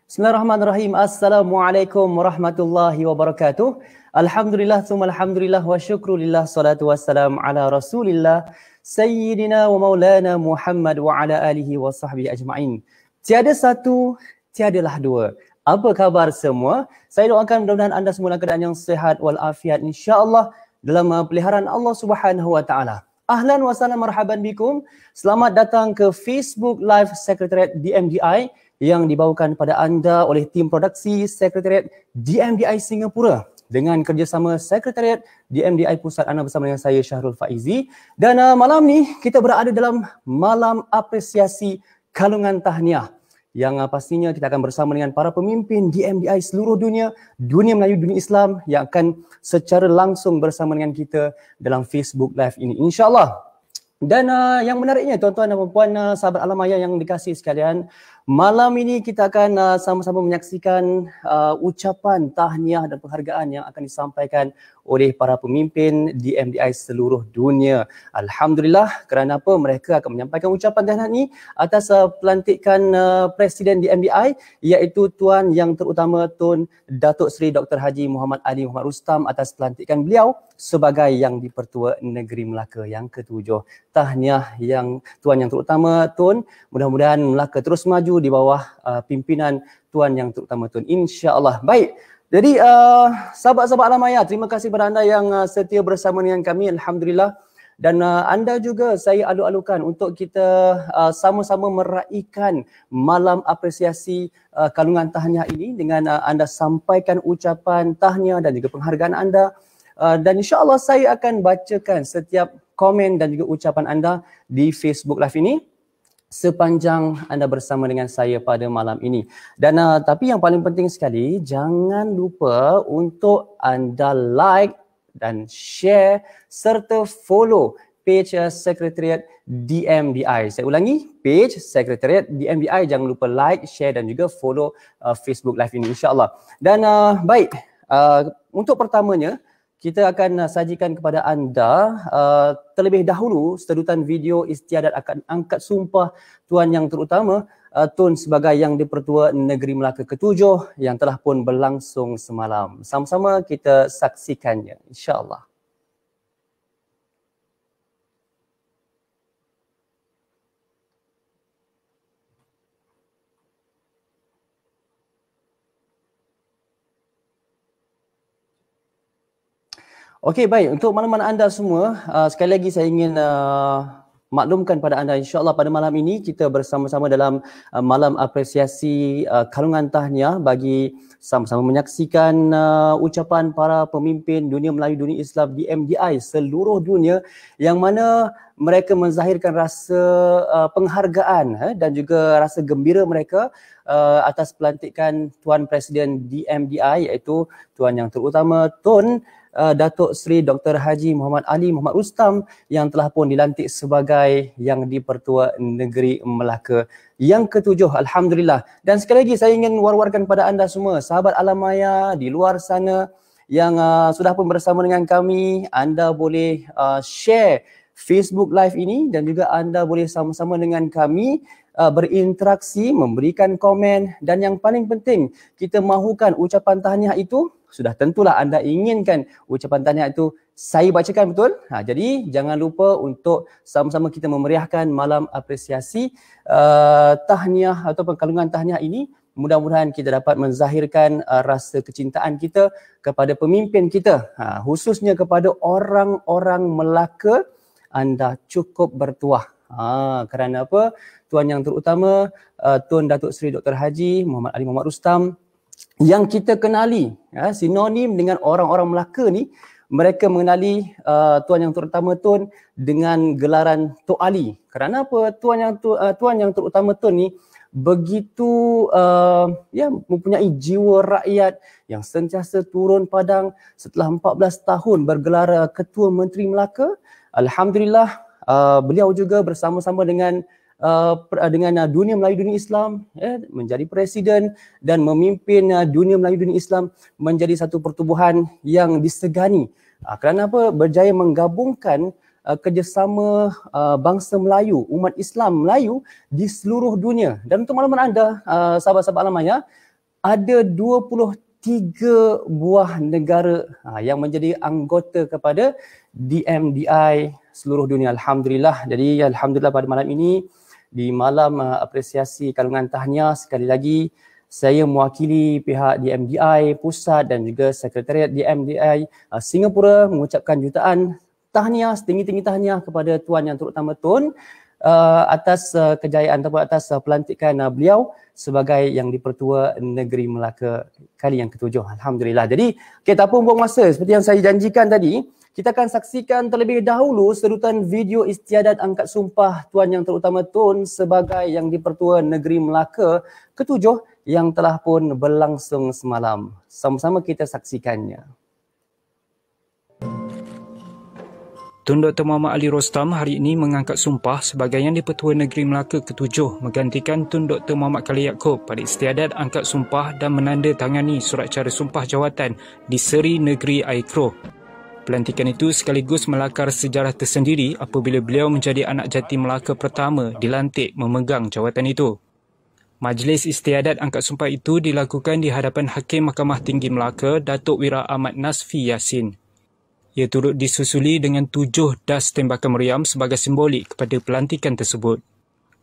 Bismillahirrahmanirrahim. Assalamualaikum warahmatullahi wabarakatuh. Alhamdulillah, summa alhamdulillah wa syukrulillah, salatu wassalam ala rasulillah Sayyidina wa maulana Muhammad wa ala alihi wa sahbihi ajma'in. Tiada satu, tiadalah dua. Apa khabar semua? Saya doakan mudah-mudahan anda semua dalam keadaan yang sihat walafiat insya-Allah dalam peliharaan Allah Subhanahu wa taala. Ahlan wa sahlan marhaban bikum. Selamat datang ke Facebook Live Sekretariat DMDI yang dibawakan kepada anda oleh tim produksi Sekretariat DMDI Singapura dengan kerjasama Sekretariat DMDI Pusat. Anda bersama dengan saya Syahrul Faizi, dan malam ni kita berada dalam malam apresiasi kalungan tahniah yang pastinya kita akan bersama dengan para pemimpin DMDI seluruh dunia, dunia Melayu, dunia Islam yang akan secara langsung bersama dengan kita dalam Facebook Live ini insya-Allah. Dan yang menariknya tuan-tuan dan puan-puan, sahabat Alamaya yang dikasihi sekalian, malam ini kita akan sama-sama menyaksikan ucapan tahniah dan penghargaan yang akan disampaikan oleh para pemimpin DMDI seluruh dunia. Alhamdulillah, kerana apa? Mereka akan menyampaikan ucapan tahniah ini atas pelantikan Presiden DMDI, iaitu Tuan Yang Terutama Tun Datuk Seri Dr. Haji Muhammad Ali Muhammad Rustam atas pelantikan beliau sebagai Yang di-Pertua Negeri Melaka yang ke-7. Tahniah yang Tuan Yang Terutama Tun, mudah-mudahan Melaka terus maju di bawah pimpinan Tuan Yang Terutama Tun, insya-Allah. Baik. Jadi sahabat-sahabat Alamaya, terima kasih kepada anda yang setia bersama dengan kami, alhamdulillah. Dan anda juga saya alu-alukan untuk kita sama-sama meraihkan malam apresiasi kalungan tahniah ini dengan anda sampaikan ucapan tahniah dan juga penghargaan anda. Dan insya-Allah saya akan bacakan setiap komen dan juga ucapan anda di Facebook Live ini sepanjang anda bersama dengan saya pada malam ini. Dan tapi yang paling penting sekali, jangan lupa untuk anda like dan share serta follow page Sekretariat DMDI. Saya ulangi, page Sekretariat DMDI. Jangan lupa like, share dan juga follow Facebook Live ini insya-Allah. Dan baik, untuk pertamanya kita akan sajikan kepada anda terlebih dahulu sedutan video istiadat akan angkat sumpah Tuan Yang Terutama Tun sebagai Yang di-Pertua Negeri Melaka ke-7 yang telah pun berlangsung semalam. Sama-sama kita saksikannya insya-Allah. Okey, baik. Untuk mana-mana anda semua, sekali lagi saya ingin maklumkan pada anda, insya-Allah pada malam ini kita bersama-sama dalam malam apresiasi kalungan tahniah bagi sama-sama menyaksikan ucapan para pemimpin dunia Melayu, dunia Islam DMDI seluruh dunia yang mana mereka menzahirkan rasa penghargaan dan juga rasa gembira mereka atas pelantikan Tuan Presiden DMDI, iaitu Tuan Yang Terutama Tun Datuk Seri Dr. Haji Muhammad Ali Muhammad Rustam yang telah pun dilantik sebagai Yang di-Pertua Negeri Melaka yang ke-7. Alhamdulillah. Dan sekali lagi saya ingin war-warkan kepada anda semua, sahabat Alamaya di luar sana yang sudah pun bersama dengan kami, anda boleh share Facebook Live ini dan juga anda boleh sama-sama dengan kami berinteraksi, memberikan komen, dan yang paling penting kita mahukan ucapan tahniah itu, sudah tentulah anda inginkan ucapan tahniah itu saya bacakan, betul? Jadi jangan lupa untuk sama-sama kita memeriahkan malam apresiasi tahniah atau kalungan tahniah ini. Mudah-mudahan kita dapat menzahirkan rasa kecintaan kita kepada pemimpin kita, khususnya kepada orang-orang Melaka. Anda cukup bertuah. Kerana apa? Tuan Yang Terutama Tun Datuk Seri Dr. Haji Muhammad Ali Muhammad Rustam yang kita kenali, sinonim dengan orang-orang Melaka ni, mereka mengenali Tuan Yang Terutama Tun dengan gelaran Tok Ali. Kerana apa? Tuan Yang Terutama Tun ni begitu mempunyai jiwa rakyat yang sentiasa turun padang. Setelah 14 tahun bergelar Ketua Menteri Melaka, alhamdulillah beliau juga bersama-sama dengan dunia Melayu, dunia Islam, menjadi presiden dan memimpin dunia Melayu, dunia Islam menjadi satu pertubuhan yang disegani. Kerana apa? Berjaya menggabungkan kerjasama bangsa Melayu, umat Islam Melayu di seluruh dunia. Dan untuk makluman anda, sahabat-sahabat Alamaya, ada 23 buah negara yang menjadi anggota kepada DMDI seluruh dunia. Alhamdulillah. Jadi alhamdulillah pada malam ini, di malam apresiasi kalungan tahniah, sekali lagi saya mewakili pihak DMDI Pusat dan juga Sekretariat DMDI Singapura mengucapkan jutaan tahniah, setinggi-tinggi tahniah kepada Tuan Yang Terutama Tun atas kejayaan ataupun atas pelantikan beliau sebagai Yang di-Pertua Negeri Melaka kali yang ke-7. Alhamdulillah. Jadi kita pun buang masa, seperti yang saya janjikan tadi, kita akan saksikan terlebih dahulu serutan video istiadat angkat sumpah Tuan Yang Terutama Tun sebagai Yang di-Pertua Negeri Melaka ke-7 yang telah pun berlangsung semalam. Sama-sama kita saksikannya. Tun Dr. Muhammad Ali Rostam hari ini mengangkat sumpah sebagai Yang di-Pertua Negeri Melaka ke-7 menggantikan Tun Dr. Muhammad Khalil Yaakob pada istiadat angkat sumpah dan menandatangani surat cara sumpah jawatan di Seri Negeri Aikro. Pelantikan itu sekaligus melakar sejarah tersendiri apabila beliau menjadi anak jati Melaka pertama dilantik memegang jawatan itu. Majlis istiadat angkat sumpah itu dilakukan di hadapan Hakim Mahkamah Tinggi Melaka, Datuk Wira Ahmad Nasfi Yassin. Ia turut disusuli dengan 7 das tembakan meriam sebagai simbolik kepada pelantikan tersebut.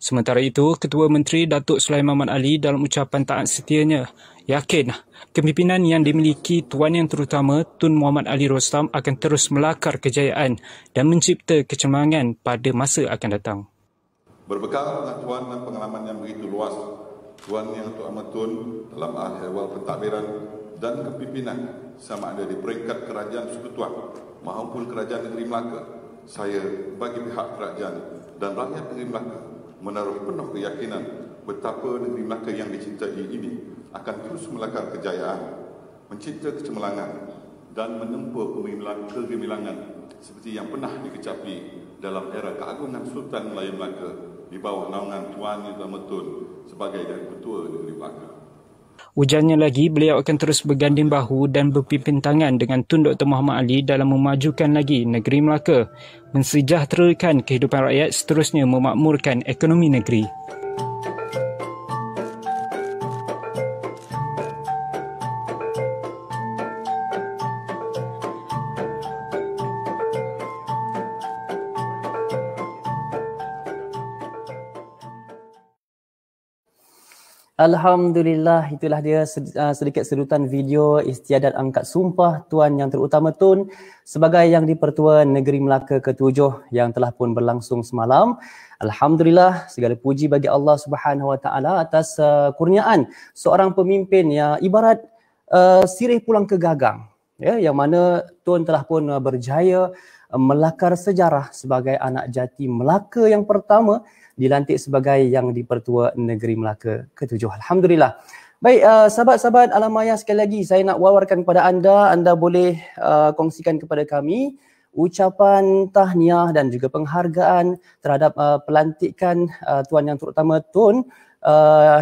Sementara itu, Ketua Menteri Datuk Sulaiman Ahmad Ali dalam ucapan taat setianya yakin kepimpinan yang dimiliki Tuan Yang Terutama Tun Muhammad Ali Rostam akan terus melakar kejayaan dan mencipta kecemerlangan pada masa akan datang. Berbekal pengetahuan dan pengalaman yang begitu luas, Tuan Yang Terutama Tun dalam ahwal pentadbiran dan kepimpinan sama ada di peringkat kerajaan Sekutuan maupun kerajaan negeri Melaka, saya bagi pihak kerajaan dan rakyat negeri Melaka menaruh penuh keyakinan betapa negeri Melaka yang dicintai ini akan terus melakar kejayaan, mencipta kecemerlangan dan menempuh kegemilangan seperti yang pernah dikecapi dalam era keagungan Sultan Melayu Melaka di bawah naungan Tuan Yang Terutama Tun sebagai Yang Pertua Negeri Melaka. Ujarnya lagi, beliau akan terus berganding bahu dan berpimpin tangan dengan Tun Dr. Muhammad Ali dalam memajukan lagi negeri Melaka, mensejahterakan kehidupan rakyat, seterusnya memakmurkan ekonomi negeri. Alhamdulillah, itulah dia sedikit sedutan video istiadat angkat sumpah Tuan Yang Terutama Tun sebagai Yang di-Pertua Negeri Melaka ke-7 yang telah pun berlangsung semalam. Alhamdulillah, segala puji bagi Allah Subhanahu Wa Taala atas kurniaan seorang pemimpin yang ibarat sirih pulang ke gagang, ya, yang mana Tun telah pun berjaya melakar sejarah sebagai anak jati Melaka yang pertama dilantik sebagai Yang di-Pertua Negeri Melaka ke-7. Alhamdulillah. Baik, sahabat-sahabat Alamaya, sekali lagi saya nak wawarkan kepada anda boleh kongsikan kepada kami ucapan tahniah dan juga penghargaan terhadap pelantikan Tuan Yang Terutama Tun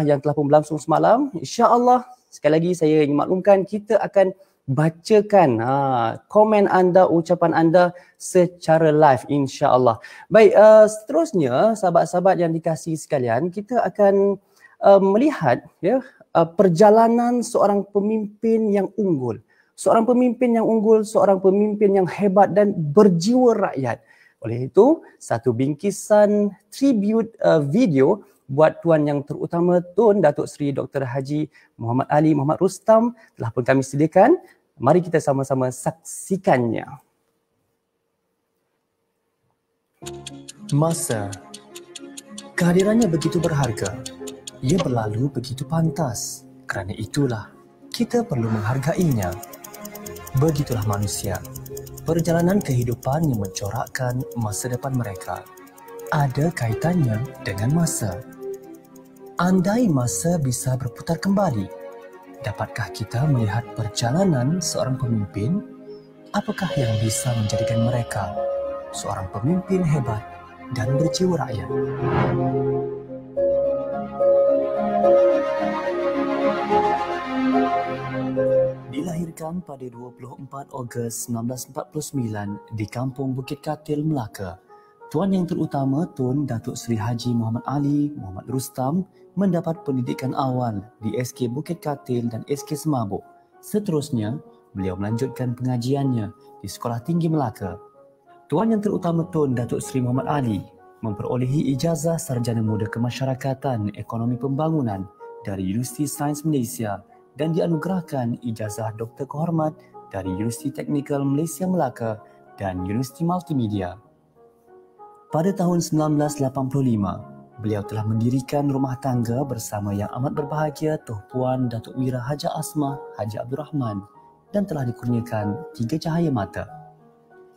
yang telah pun berlangsung semalam. InsyaAllah, sekali lagi saya ingin maklumkan, kita akan bacakan komen anda, ucapan anda secara live, insya-Allah. Baik, seterusnya sahabat-sahabat yang dikasihi sekalian, kita akan melihat ya perjalanan seorang pemimpin yang unggul. Seorang pemimpin yang unggul, seorang pemimpin yang hebat dan berjiwa rakyat. Oleh itu, satu bingkisan tribute video buat Tuan Yang Terutama Tun Datuk Seri Dr. Haji Muhammad Ali Muhammad Rostam telah pun kami sediakan. Mari kita sama-sama saksikannya. Masa, kehadirannya begitu berharga. Ia berlalu begitu pantas. Kerana itulah kita perlu menghargainya. Begitulah manusia. Perjalanan kehidupan yang mencorakkan masa depan mereka ada kaitannya dengan masa. Andai masa bisa berputar kembali, dapatkah kita melihat perjalanan seorang pemimpin? Apakah yang bisa menjadikan mereka seorang pemimpin hebat dan berjiwa rakyat? Dilahirkan pada 24 Ogos 1949 di Kampung Bukit Katil, Melaka, Tuan Yang Terutama Tun Datuk Seri Haji Muhammad Ali Muhammad Rustam mendapat pendidikan awal di SK Bukit Katil dan SK Semabuk. Seterusnya, beliau melanjutkan pengajiannya di Sekolah Tinggi Melaka. Tuan Yang Terutama Tun Datuk Seri Muhammad Ali memperolehi ijazah Sarjana Muda Kemasyarakatan Ekonomi Pembangunan dari Universiti Sains Malaysia dan dianugerahkan ijazah Doktor Kehormat dari Universiti Teknikal Malaysia Melaka dan Universiti Multimedia. Pada tahun 1985, beliau telah mendirikan rumah tangga bersama yang amat berbahagia Tuh Puan Datuk Wira Haja Asmah Haji Abdul Rahman dan telah dikurniakan 3 cahaya mata.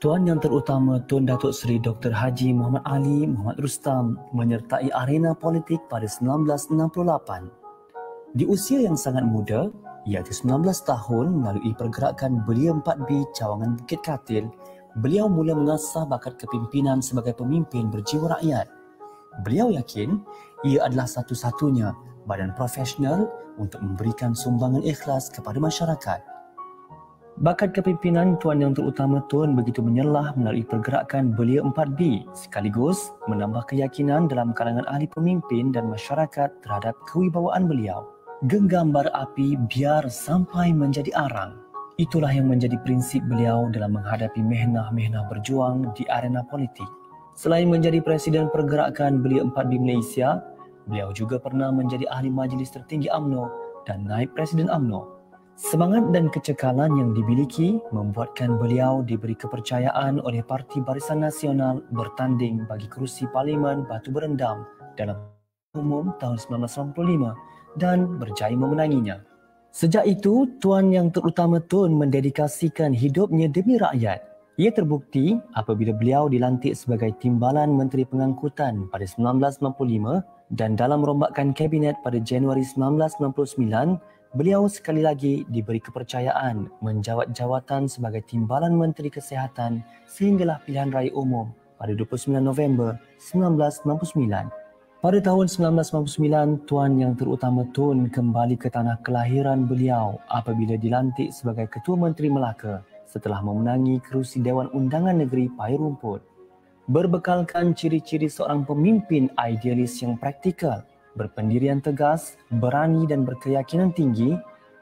Tuan Yang Terutama Tun Datuk Seri Dr. Haji Muhammad Ali Muhammad Rustam menyertai arena politik pada 1968. Di usia yang sangat muda, iaitu 19 tahun melalui pergerakan Belia 4B Cawangan Bukit Katil, beliau mula mengasah bakat kepimpinan sebagai pemimpin berjiwa rakyat. Beliau yakin ia adalah satu-satunya badan profesional untuk memberikan sumbangan ikhlas kepada masyarakat. Bakat kepimpinan Tuan Yang Terutama Tun begitu menyelah melalui pergerakan Belia 4B sekaligus menambah keyakinan dalam kalangan ahli pemimpin dan masyarakat terhadap kewibawaan beliau. Genggambar api biar sampai menjadi arang. Itulah yang menjadi prinsip beliau dalam menghadapi mehnah-mehnah berjuang di arena politik. Selain menjadi Presiden Pergerakan Belia 4B Malaysia, beliau juga pernah menjadi Ahli Majlis Tertinggi UMNO dan Naib Presiden UMNO. Semangat dan kecekalan yang dimiliki membuatkan beliau diberi kepercayaan oleh Parti Barisan Nasional bertanding bagi kerusi Parlimen Batu Berendam dalam umum tahun 1995 dan berjaya memenanginya. Sejak itu, Tuan Yang Terutama Tun mendedikasikan hidupnya demi rakyat. Ia terbukti apabila beliau dilantik sebagai Timbalan Menteri Pengangkutan pada 1995 dan dalam rombakan Kabinet pada Januari 1999, beliau sekali lagi diberi kepercayaan menjawat jawatan sebagai Timbalan Menteri Kesihatan sehinggalah pilihan raya umum pada 29 November 1999. Pada tahun 1999, Tuan Yang Terutama Tun kembali ke tanah kelahiran beliau apabila dilantik sebagai Ketua Menteri Melaka setelah memenangi kerusi Dewan Undangan Negeri Paya Rumput. Berbekalkan ciri-ciri seorang pemimpin idealis yang praktikal, berpendirian tegas, berani dan berkeyakinan tinggi,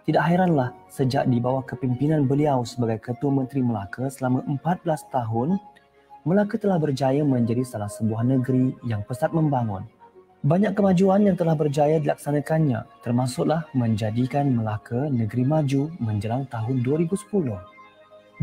tidak hairanlah sejak di bawah kepimpinan beliau sebagai Ketua Menteri Melaka selama 14 tahun, Melaka telah berjaya menjadi salah sebuah negeri yang pesat membangun. Banyak kemajuan yang telah berjaya dilaksanakannya, termasuklah menjadikan Melaka negeri maju menjelang tahun 2010.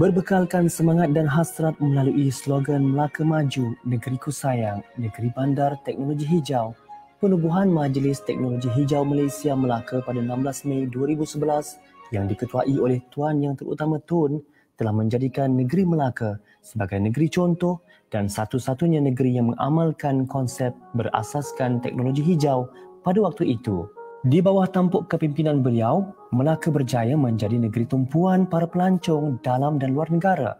Berbekalkan semangat dan hasrat melalui slogan Melaka Maju, Negeriku Sayang, Negeri Bandar Teknologi Hijau, penubuhan Majlis Teknologi Hijau Malaysia Melaka pada 16 Mei 2011 yang diketuai oleh Tuan Yang Terutama Tun telah menjadikan negeri Melaka sebagai negeri contoh dan satu-satunya negeri yang mengamalkan konsep berasaskan teknologi hijau pada waktu itu. Di bawah tampuk kepimpinan beliau, Melaka berjaya menjadi negeri tumpuan para pelancong dalam dan luar negara.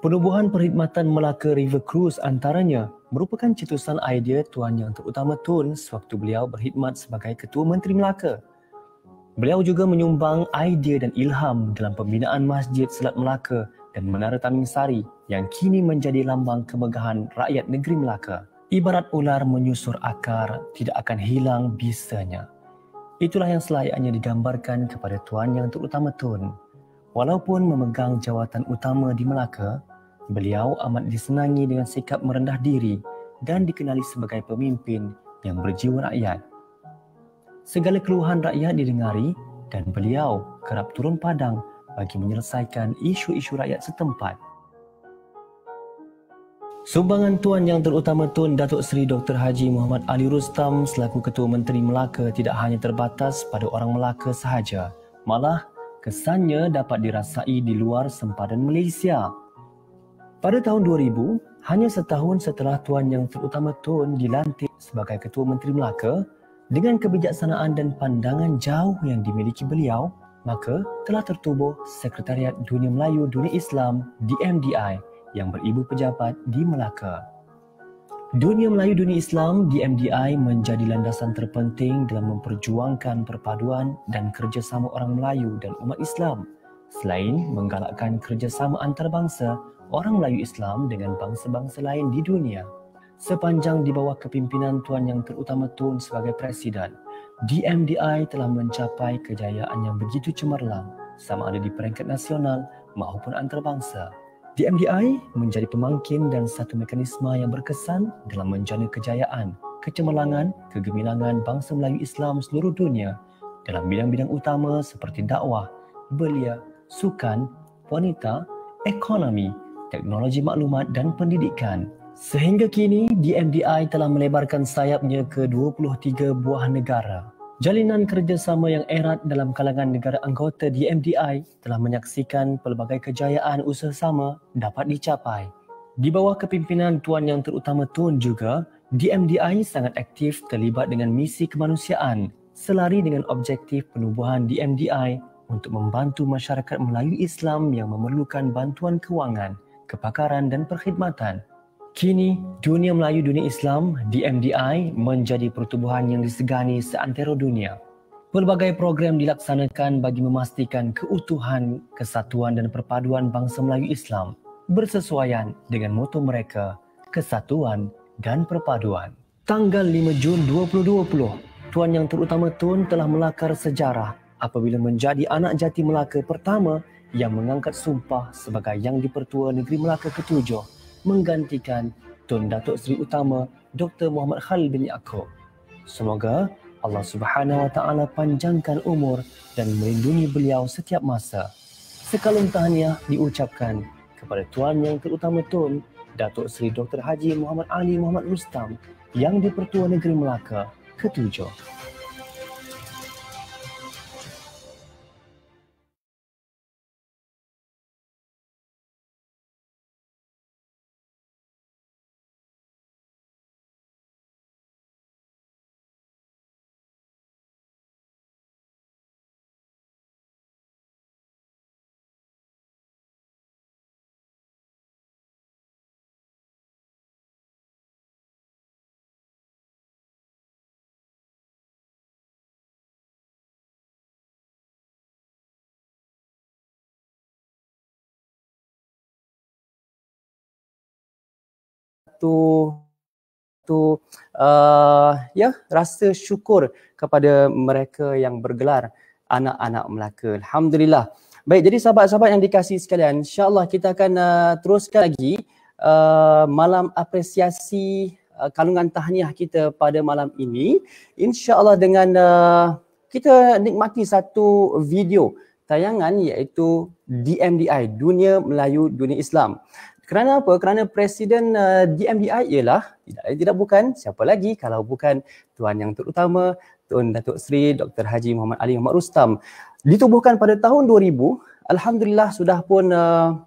Penubuhan perkhidmatan Melaka River Cruise antaranya merupakan cetusan idea Tuan Yang Terutama Tun sewaktu beliau berkhidmat sebagai Ketua Menteri Melaka. Beliau juga menyumbang idea dan ilham dalam pembinaan Masjid Selat Melaka dan Menara Taming Sari yang kini menjadi lambang kemegahan rakyat negeri Melaka. Ibarat ular menyusur akar, tidak akan hilang bisanya. Itulah yang selayaknya digambarkan kepada Tuan Yang Terutama Tun. Walaupun memegang jawatan utama di Melaka, beliau amat disenangi dengan sikap merendah diri dan dikenali sebagai pemimpin yang berjiwa rakyat. Segala keluhan rakyat didengari dan beliau kerap turun padang bagi menyelesaikan isu-isu rakyat setempat. Sumbangan Tuan Yang Terutama Tun Datuk Seri Dr. Haji Muhammad Ali Rustam selaku Ketua Menteri Melaka tidak hanya terbatas pada orang Melaka sahaja, malah kesannya dapat dirasai di luar sempadan Malaysia. Pada tahun 2000, hanya setahun setelah Tuan Yang Terutama Tun dilantik sebagai Ketua Menteri Melaka, dengan kebijaksanaan dan pandangan jauh yang dimiliki beliau, maka telah tertubuh Sekretariat Dunia Melayu Dunia Islam DMDI yang beribu pejabat di Melaka. Dunia Melayu Dunia Islam DMDI menjadi landasan terpenting dalam memperjuangkan perpaduan dan kerjasama orang Melayu dan umat Islam, selain menggalakkan kerjasama antarabangsa orang Melayu Islam dengan bangsa-bangsa lain di dunia. Sepanjang di bawah kepimpinan Tuan Yang Terutama Tun sebagai Presiden, DMDI telah mencapai kejayaan yang begitu cemerlang sama ada di peringkat nasional maupun antarabangsa. DMDI menjadi pemangkin dan satu mekanisme yang berkesan dalam menjana kejayaan, kecemerlangan, kegemilangan bangsa Melayu Islam seluruh dunia dalam bidang-bidang utama seperti dakwah, belia, sukan, wanita, ekonomi, teknologi maklumat dan pendidikan. Sehingga kini, DMDI telah melebarkan sayapnya ke 23 buah negara. Jalinan kerjasama yang erat dalam kalangan negara anggota DMDI telah menyaksikan pelbagai kejayaan usaha sama dapat dicapai. Di bawah kepimpinan Tuan Yang Terutama Tun juga, DMDI sangat aktif terlibat dengan misi kemanusiaan selari dengan objektif penubuhan DMDI untuk membantu masyarakat Melayu Islam yang memerlukan bantuan kewangan, kepakaran dan perkhidmatan. Kini, dunia Melayu dunia Islam, DMDI, menjadi pertubuhan yang disegani seantero dunia. Pelbagai program dilaksanakan bagi memastikan keutuhan, kesatuan dan perpaduan bangsa Melayu Islam bersesuaian dengan moto mereka, kesatuan dan perpaduan. Tanggal 5 Jun 2020, Tuan Yang Terutama Tun telah melakar sejarah apabila menjadi anak jati Melaka pertama yang mengangkat sumpah sebagai Yang di-Pertua Negeri Melaka ke-7 menggantikan Tun Datuk Seri Utama Dr. Muhammad Khalil bin Yaakob. Semoga Allah Subhanahu Wa Taala panjangkan umur dan melindungi beliau setiap masa. Sekalung tahniah diucapkan kepada Tuan Yang Terutama Tun Datuk Seri Dr. Haji Muhammad Ali Muhammad Rustam Yang di-Pertua Negeri Melaka ke-7. Rasa syukur kepada mereka yang bergelar anak-anak Melaka. Alhamdulillah. Baik, jadi sahabat-sahabat yang dikasihi sekalian, insya-Allah kita akan teruskan lagi malam apresiasi kalungan tahniah kita pada malam ini. Insya-Allah dengan kita nikmati satu video tayangan iaitu DMDI, Dunia Melayu Dunia Islam. Kerana apa? Kerana Presiden DMDI ialah tidak bukan siapa lagi kalau bukan Tuan Yang Terutama Tun Datuk Seri Dr. Haji Muhammad Ali Muhammad Rustam. Ditubuhkan pada tahun 2000, alhamdulillah sudah pun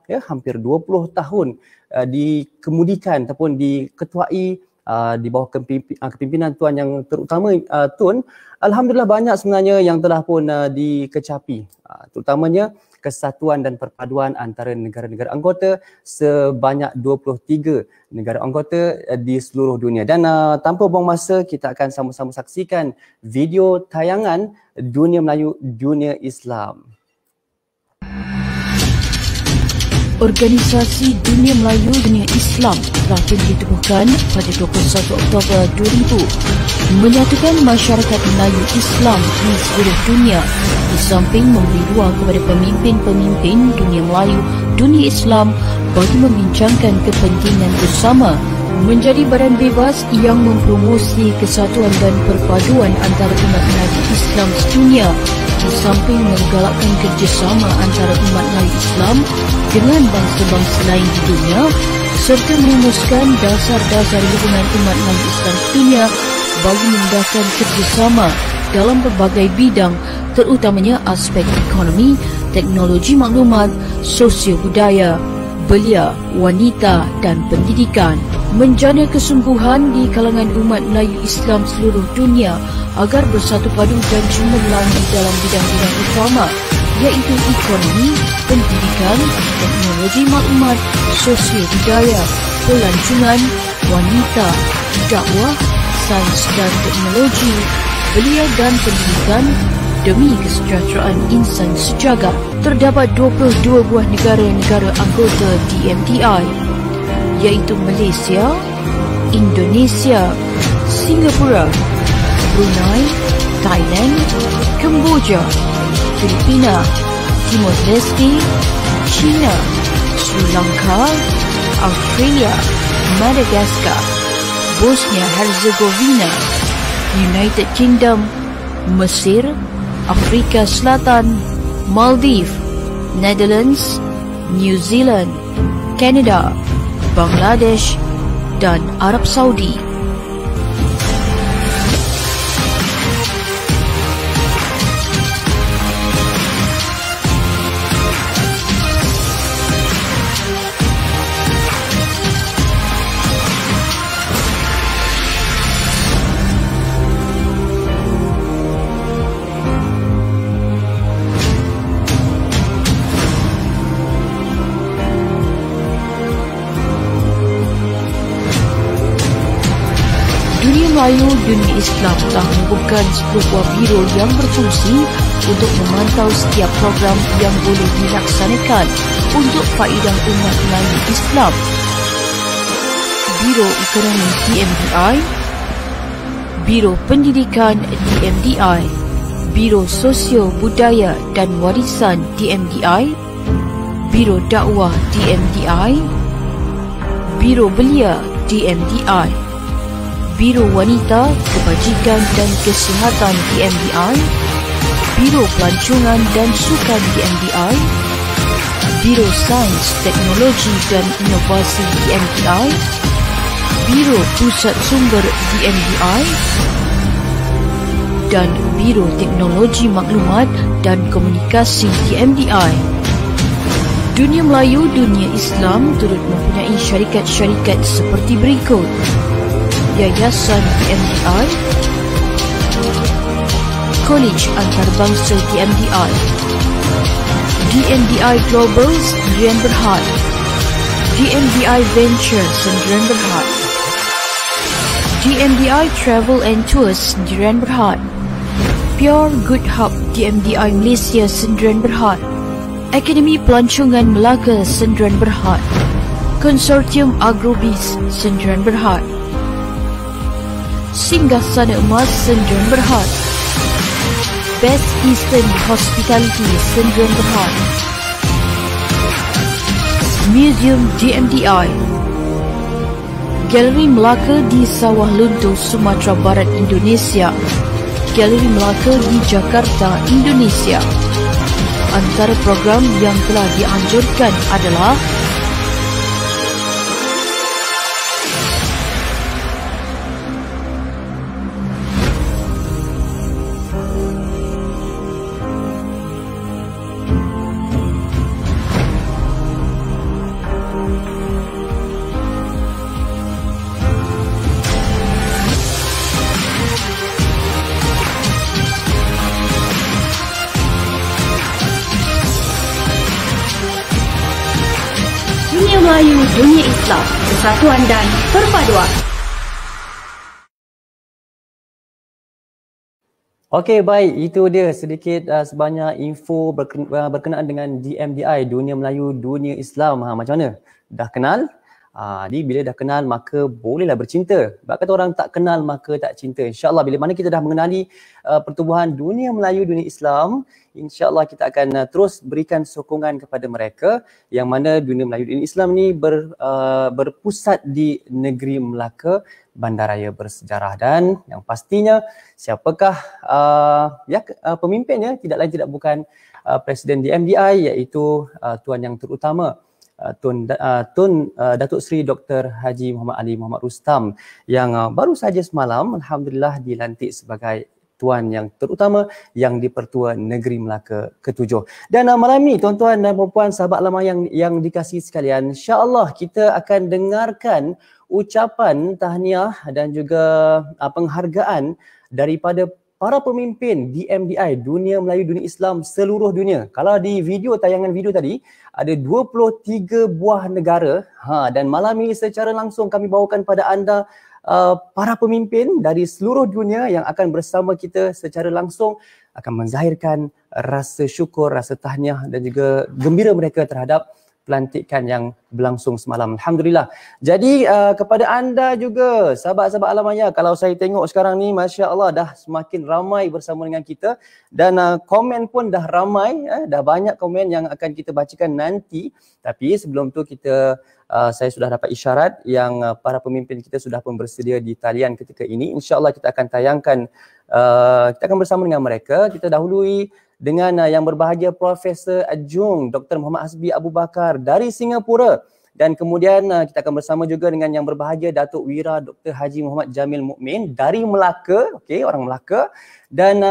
hampir 20 tahun dikemudikan ataupun diketuai di bawah kepimpinan Tuan Yang Terutama Tun. Alhamdulillah banyak sebenarnya yang telah pun dikecapi, terutamanya kesatuan dan perpaduan antara negara-negara anggota sebanyak 23 negara anggota di seluruh dunia. Dan tanpa buang masa, kita akan sama-sama saksikan video tayangan Dunia Melayu Dunia Islam. Organisasi Dunia Melayu Dunia Islam telah ditubuhkan pada 21 Oktober 2000 menyatukan masyarakat Melayu Islam di seluruh dunia di samping memberi ruang kepada pemimpin-pemimpin dunia Melayu dunia Islam bagi membincangkan kepentingan bersama, menjadi badan bebas yang mempromosi kesatuan dan perpaduan antara umat Melayu Islam sedunia di samping menggalakkan kerjasama antara umat Melayu Islam dengan bangsa-bangsa lain di dunia serta merumuskan dasar-dasar hubungan umat Melayu Islam sedunia bagi memudahkan kerjasama dalam berbagai bidang, terutamanya aspek ekonomi, teknologi maklumat, sosio budaya, belia, wanita dan pendidikan. Menjana kesungguhan di kalangan umat Melayu Islam seluruh dunia agar bersatu padu dan cemerlang di dalam bidang-bidang utama iaitu ekonomi, pendidikan, teknologi maklumat, sosio budaya, pelancongan, wanita, dakwah, sains dan teknologi, belia dan pendidikan demi kesejahteraan insan sejagat. Terdapat 22 buah negara-negara anggota DMDI iaitu Malaysia, Indonesia, Singapura, Brunei, Thailand, Kemboja, Filipina, Timor Leste, China, Sri Lanka, Australia, Madagascar, Bosnia Herzegovina, United Kingdom, Mesir, Afrika Selatan, Maldives, Netherlands, New Zealand, Canada, Bangladesh dan Arab Saudi. Melayu Dunia Islam telah mengukuhkan 10 buah biro yang berfungsi untuk memantau setiap program yang boleh dilaksanakan untuk faedah umat Melayu Islam. Biro Ekonomi DMDI, Biro Pendidikan DMDI, Biro Sosio Budaya dan Warisan DMDI, Biro Dakwah DMDI, Biro Belia DMDI, Biro Wanita, Kebajikan dan Kesihatan DMDI, Biro Pelancongan dan Sukan DMDI, Biro Sains, Teknologi dan Inovasi DMDI, Biro Pusat Sumber DMDI dan Biro Teknologi Maklumat dan Komunikasi DMDI. Dunia Melayu Dunia Islam turut mempunyai syarikat-syarikat seperti berikut: Yayasan DMDI, College Antarabangsa DMDI, DMDI Global Sdn Bhd, DMDI Venture Sdn Bhd, DMDI Travel and Tours Sdn Bhd, Pure Good Hub DMDI Malaysia Sdn Bhd, Akademi Pelancongan Melaka Sdn Bhd, Konsortium Agrobiz Sdn Bhd, Singgah-sana Emas Sdn Bhd, Best Eastern Hospitality Sdn Bhd, Museum DMDI, Galeri Melaka di Sawah Lunto, Sumatera Barat, Indonesia, Galeri Melaka di Jakarta, Indonesia. Antara program yang telah dianjurkan adalah Melayu Dunia Islam, Persatuan dan Perpaduan. Okey, baik, itu dia sedikit sebanyak info berkenaan dengan DMDI, Dunia Melayu Dunia Islam. Macam mana? Dah kenal? Jadi bila dah kenal maka bolehlah bercinta. Sebab kata orang tak kenal maka tak cinta. InsyaAllah bila mana kita dah mengenali pertubuhan Dunia Melayu Dunia Islam, InsyaAllah kita akan terus berikan sokongan kepada mereka yang mana Dunia Melayu Dunia Islam ni berpusat di negeri Melaka, bandaraya bersejarah. Dan yang pastinya siapakah pemimpinnya? Tidak lain tidak bukan Presiden DMDI, iaitu Tuan Yang Terutama Tun Datuk Seri Dr. Haji Muhammad Ali Muhammad Rustam yang baru saja semalam Alhamdulillah dilantik sebagai Tuan Yang Terutama yang di-Pertua Negeri Melaka ke-7. Dan malam ni tuan-tuan dan puan-puan sahabat lama yang dikasihi sekalian, insya-Allah kita akan dengarkan ucapan tahniah dan juga penghargaan daripada para pemimpin DMDI, Dunia Melayu Dunia Islam seluruh dunia. Kalau di tayangan video tadi ada 23 buah negara, dan malam ini secara langsung kami bawakan pada anda para pemimpin dari seluruh dunia yang akan bersama kita secara langsung akan menzahirkan rasa syukur, rasa tahniah dan juga gembira mereka terhadap pelantikan yang berlangsung semalam. Alhamdulillah. Jadi kepada anda juga sahabat-sahabat Alamaya, kalau saya tengok sekarang ni Masya Allah dah semakin ramai bersama dengan kita dan komen pun dah ramai, dah banyak komen yang akan kita bacakan nanti. Tapi sebelum tu saya sudah dapat isyarat yang para pemimpin kita sudah pun bersedia di talian ketika ini. InsyaAllah kita akan tayangkan, kita akan bersama dengan mereka. Kita dahului dengan yang berbahagia Profesor Adjung Dr. Muhammad Hasbi Abu Bakar dari Singapura, dan kemudian kita akan bersama juga dengan yang berbahagia Datuk Wira Dr. Haji Muhammad Jamil Mukmin dari Melaka, okey, orang Melaka, dan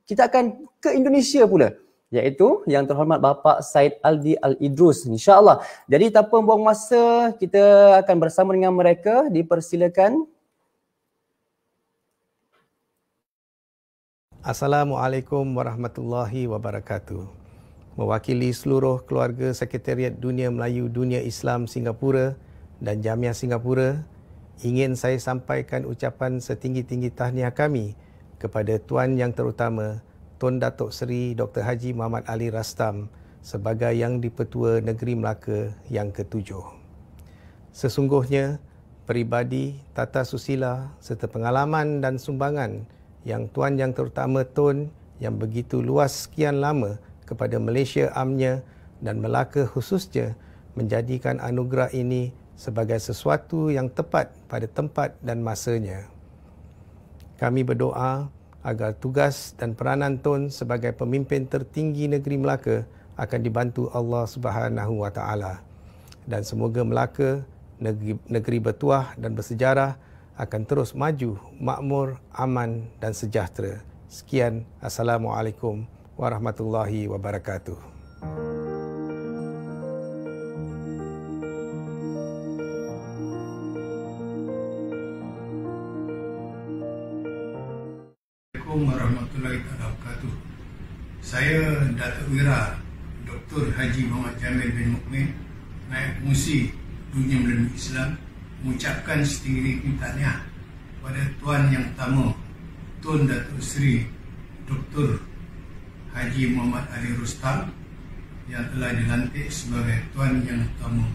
kita akan ke Indonesia pula, iaitu yang terhormat Bapa Said Aldi Al-Idrus, insya-Allah. Jadi tanpa buang masa, kita akan bersama dengan mereka. Dipersilakan. Assalamualaikum warahmatullahi wabarakatuh. Mewakili seluruh keluarga Sekretariat Dunia Melayu Dunia Islam Singapura dan Jamiah Singapura, ingin saya sampaikan ucapan setinggi-tinggi tahniah kami kepada Tuan Yang Terutama Tun Datuk Seri Dr. Haji Muhammad Ali Rastam sebagai Yang di-Pertua Negeri Melaka yang ke-7. Sesungguhnya, peribadi, tata susila serta pengalaman dan sumbangan yang Tuan Yang Terutama Tun yang begitu luas sekian lama kepada Malaysia amnya dan Melaka khususnya menjadikan anugerah ini sebagai sesuatu yang tepat pada tempat dan masanya. Kami berdoa agar tugas dan peranan Tun sebagai pemimpin tertinggi negeri Melaka akan dibantu Allah Subhanahu Wa Taala, dan semoga Melaka, negeri bertuah dan bersejarah, akan terus maju, makmur, aman dan sejahtera. Sekian, Assalamualaikum warahmatullahi wabarakatuh. Assalamualaikum warahmatullahi wabarakatuh. Saya Datuk Wira Dr. Haji Muhammad Jamil bin Mukmin, Naib Pengurusi Dunia Melayu Islam, mengucapkan setinggi-tinggi tahniah kepada Tuan Yang Pertama Tun Datuk Seri Dr. Haji Muhammad Ali Rastam yang telah dilantik sebagai Tuan Yang Pertama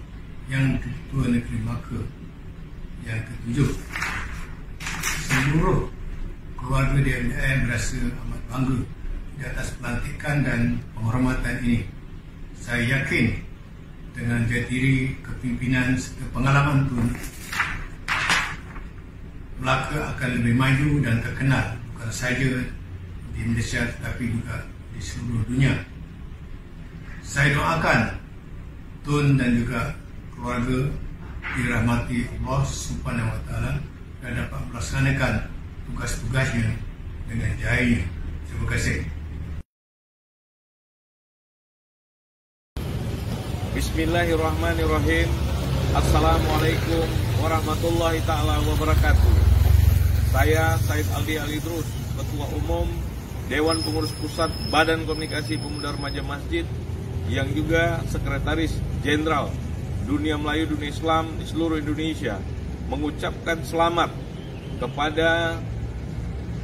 Yang di-Pertua Negeri Melaka yang ke-7. Seluruh keluarga DMDI berasa amat bangga di atas pelantikan dan penghormatan ini. Saya yakin dengan jati diri, kepimpinan serta pengalaman Tun, Melaka akan lebih maju dan terkenal bukan saja di Malaysia tetapi juga di seluruh dunia. Saya doakan Tun dan juga keluarga dirahmati Allah Subhanahu Wa Taala dan dapat melaksanakan tugas-tugasnya dengan jaya. Terima kasih. Bismillahirrahmanirrahim. Assalamualaikum warahmatullahi ta'ala wabarakatuh. Saya Said Aldi Al-Idrus, Ketua Umum Dewan Pengurus Pusat Badan Komunikasi Pemuda Remaja Masjid, yang juga Sekretaris Jenderal Dunia Melayu Dunia Islam di seluruh Indonesia, mengucapkan selamat kepada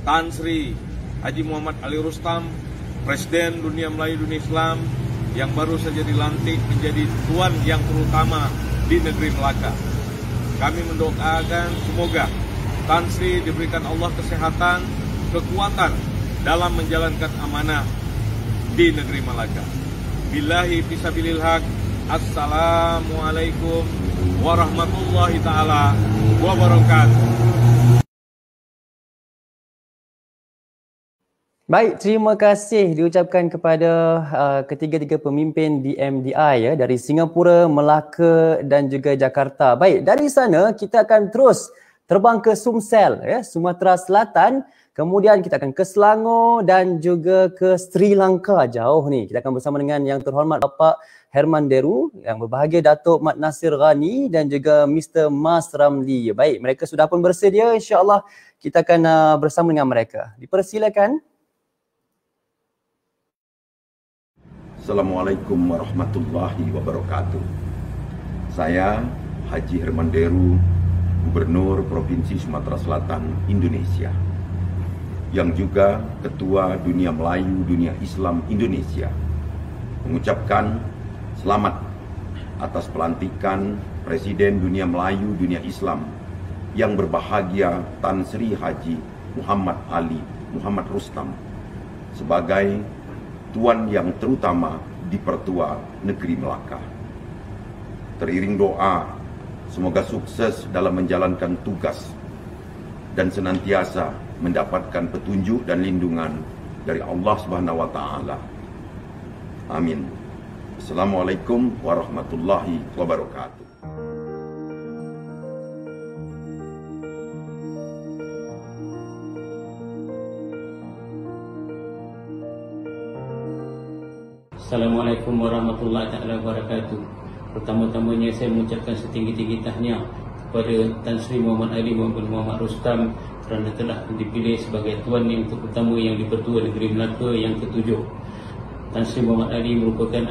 Tan Sri Haji Muhammad Ali Rastam, Presiden Dunia Melayu Dunia Islam, yang baru saja dilantik menjadi Tuan Yang Terutama di negeri Melaka. Kami mendoakan semoga Tan Sri diberikan Allah kesehatan, kekuatan dalam menjalankan amanah di negeri Melaka. Billahi fisabilil haq. Assalamualaikum warahmatullahi ta'ala wabarakatuh. Baik, terima kasih diucapkan kepada ketiga-tiga pemimpin DMDI ya, dari Singapura, Melaka dan juga Jakarta. Baik, dari sana kita akan terus terbang ke Sumsel ya, Sumatera Selatan, kemudian kita akan ke Selangor dan juga ke Sri Lanka. Jauh ni. Kita akan bersama dengan yang terhormat Bapak Herman Deru, yang berbahagia Datuk Mat Nasir Ghani dan juga Mr. Mas Ramli. Baik, mereka sudah pun bersedia, insya-Allah kita akan bersama dengan mereka. Dipersilakan. Assalamualaikum warahmatullahi wabarakatuh. Saya Haji Herman Deru, Gubernur Provinsi Sumatera Selatan, Indonesia, yang juga Ketua Dunia Melayu Dunia Islam Indonesia, mengucapkan Selamat atas pelantikan Presiden Dunia Melayu Dunia Islam yang berbahagia Tan Sri Haji Muhammad Ali Muhammad Rustam sebagai Tuan Yang Terutama di Pertua Negeri Melaka. Teriring doa, semoga sukses dalam menjalankan tugas dan senantiasa mendapatkan petunjuk dan lindungan dari Allah Subhanahu wa taala. Amin. Assalamualaikum warahmatullahi wabarakatuh. Assalamualaikum warahmatullahi wabarakatuh. Pertama-tamanya saya mengucapkan setinggi-tinggi tahniah kepada Tan Sri Muhammad Ali bin Muhammad Rustam kerana telah dipilih sebagai Tuan Yang Terutama yang di-Pertua Negeri Melaka yang ke-7. Tan Sri Muhammad Ali merupakan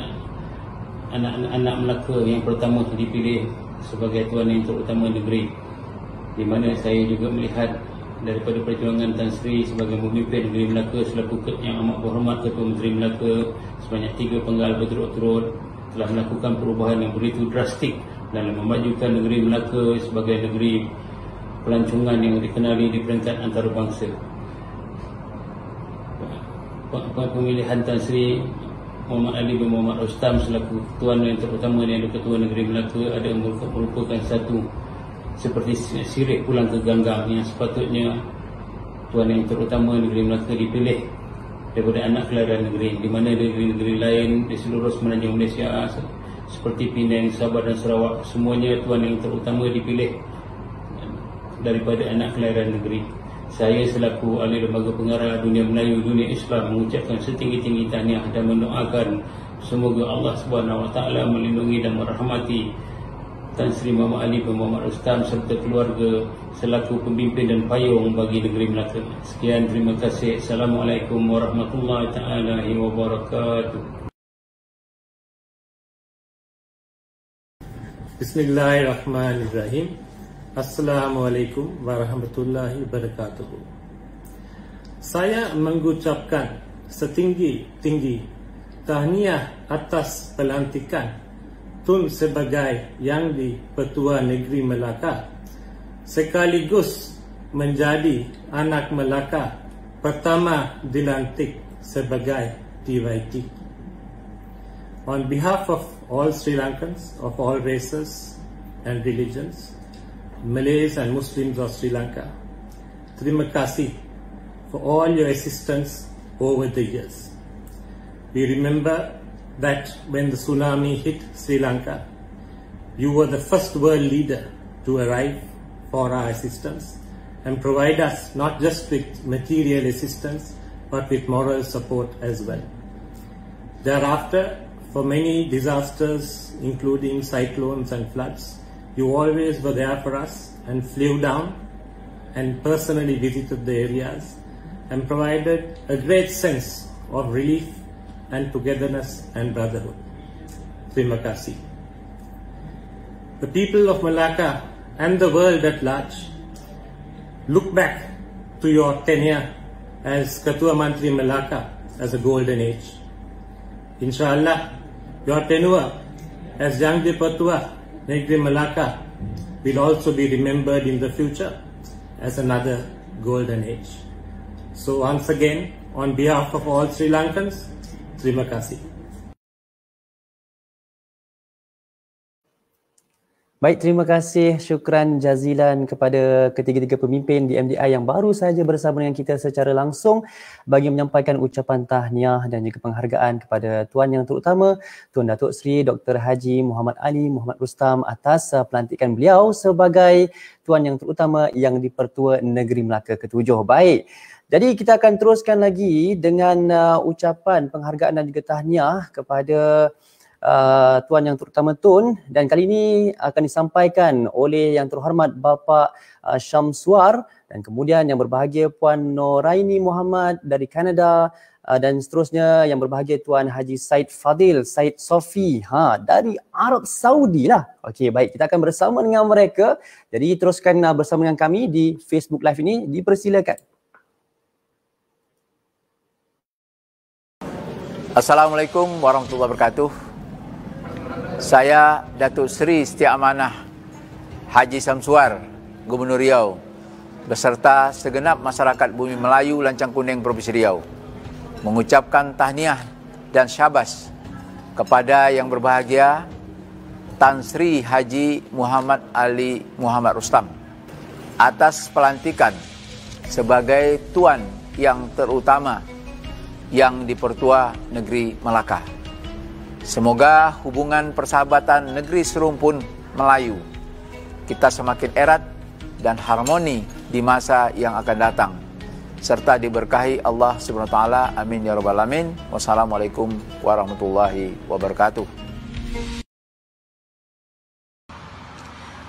anak-anak Melaka yang pertama dipilih sebagai Tuan Yang Terutama negeri, di mana saya juga melihat daripada perjuangan Tan Sri sebagai pemimpin negeri Melaka selaku yang amat berhormat Ketua Menteri Melaka sebanyak 3 penggal berturut-turut telah melakukan perubahan yang begitu drastik dalam memajukan negeri Melaka sebagai negeri pelancongan yang dikenali di peringkat antarabangsa. Pemilihan Tan Sri Muhammad Ali bin Muhammad Rustam selaku Tuan Yang Terutama yang Ketua Negeri Melaka ada merupakan satu seperti sirih pulang ke ganggang yang sepatutnya Tuan Yang Terutama Negeri Melaka dipilih daripada anak kelahiran negeri, di mana negeri-negeri lain di seluruh semenanjung Malaysia seperti Penang, Sabah dan Sarawak semuanya Tuan Yang Terutama dipilih daripada anak kelahiran negeri. Saya selaku ahli lembaga pengarah Dunia Melayu Dunia Islam mengucapkan setinggi-tinggi tahniah dan mendoakan semoga Allah Subhanahu wa taala melindungi dan merahmati Tan Sri Muhammad Ali bin Muhammad Rustam serta keluarga selaku pemimpin dan payung bagi negeri Melaka. Sekian, terima kasih. Assalamualaikum warahmatullahi taala wabarakatuh. Bismillahirrahmanirrahim. Assalamualaikum warahmatullahi wabarakatuh. Saya mengucapkan setinggi-tinggi tahniah atas pelantikan Tun sebagai Yang di-Pertua Negeri Melaka sekaligus menjadi anak Melaka pertama dilantik sebagai DYT. On behalf of all Sri Lankans of all races and religions, Malays and Muslims of Sri Lanka, terima kasih for all your assistance over the years. We remember that when the tsunami hit Sri Lanka, you were the first world leader to arrive for our assistance and provide us not just with material assistance but with moral support as well. Thereafter, for many disasters including cyclones and floods, you always were there for us and flew down and personally visited the areas and provided a great sense of relief and togetherness and brotherhood. Terima kasih. The people of Melaka and the world at large look back to your tenure as Ketua Menteri Melaka as a golden age. Inshallah, your tenure as Yang di-Pertua Negeri Melaka will also be remembered in the future as another golden age. So once again, on behalf of all Sri Lankans, terima kasih. Baik, terima kasih. Syukran jazilan kepada ketiga-tiga pemimpin di MDI yang baru saja bersama dengan kita secara langsung bagi menyampaikan ucapan tahniah dan juga penghargaan kepada Tuan Yang Terutama Tun Datuk Seri Dr. Haji Muhammad Ali Muhammad Rustam atas pelantikan beliau sebagai Tuan Yang Terutama yang di-Pertua Negeri Melaka ke-7. Baik. Jadi kita akan teruskan lagi dengan ucapan penghargaan dan juga tahniah kepada Tuan Yang Terutama Tun, dan kali ini akan disampaikan oleh Yang Terhormat Bapa Syamsuar dan kemudian yang berbahagia Puan Noraini Muhammad dari Kanada dan seterusnya yang berbahagia Tuan Haji Said Fadil Said Sofi dari Arab Saudi lah. Okey, baik, kita akan bersama dengan mereka. Jadi teruskan bersama dengan kami di Facebook Live ini, dipersilakan. Assalamualaikum warahmatullahi wabarakatuh. Saya Datuk Seri Setia Amanah Haji Samsuar, Gubernur Riau, beserta segenap masyarakat Bumi Melayu Lancang Kuning Provinsi Riau, mengucapkan tahniah dan syabas kepada yang berbahagia Tan Sri Haji Muhammad Ali Muhammad Rustam atas pelantikan sebagai Tuan yang terutama yang di-Pertua Negeri Melaka. Semoga hubungan persahabatan negeri serumpun Melayu kita semakin erat dan harmoni di masa yang akan datang, serta diberkahi Allah Subhanahu wa taala. Amin ya rabbal alamin. Wassalamualaikum warahmatullahi wabarakatuh.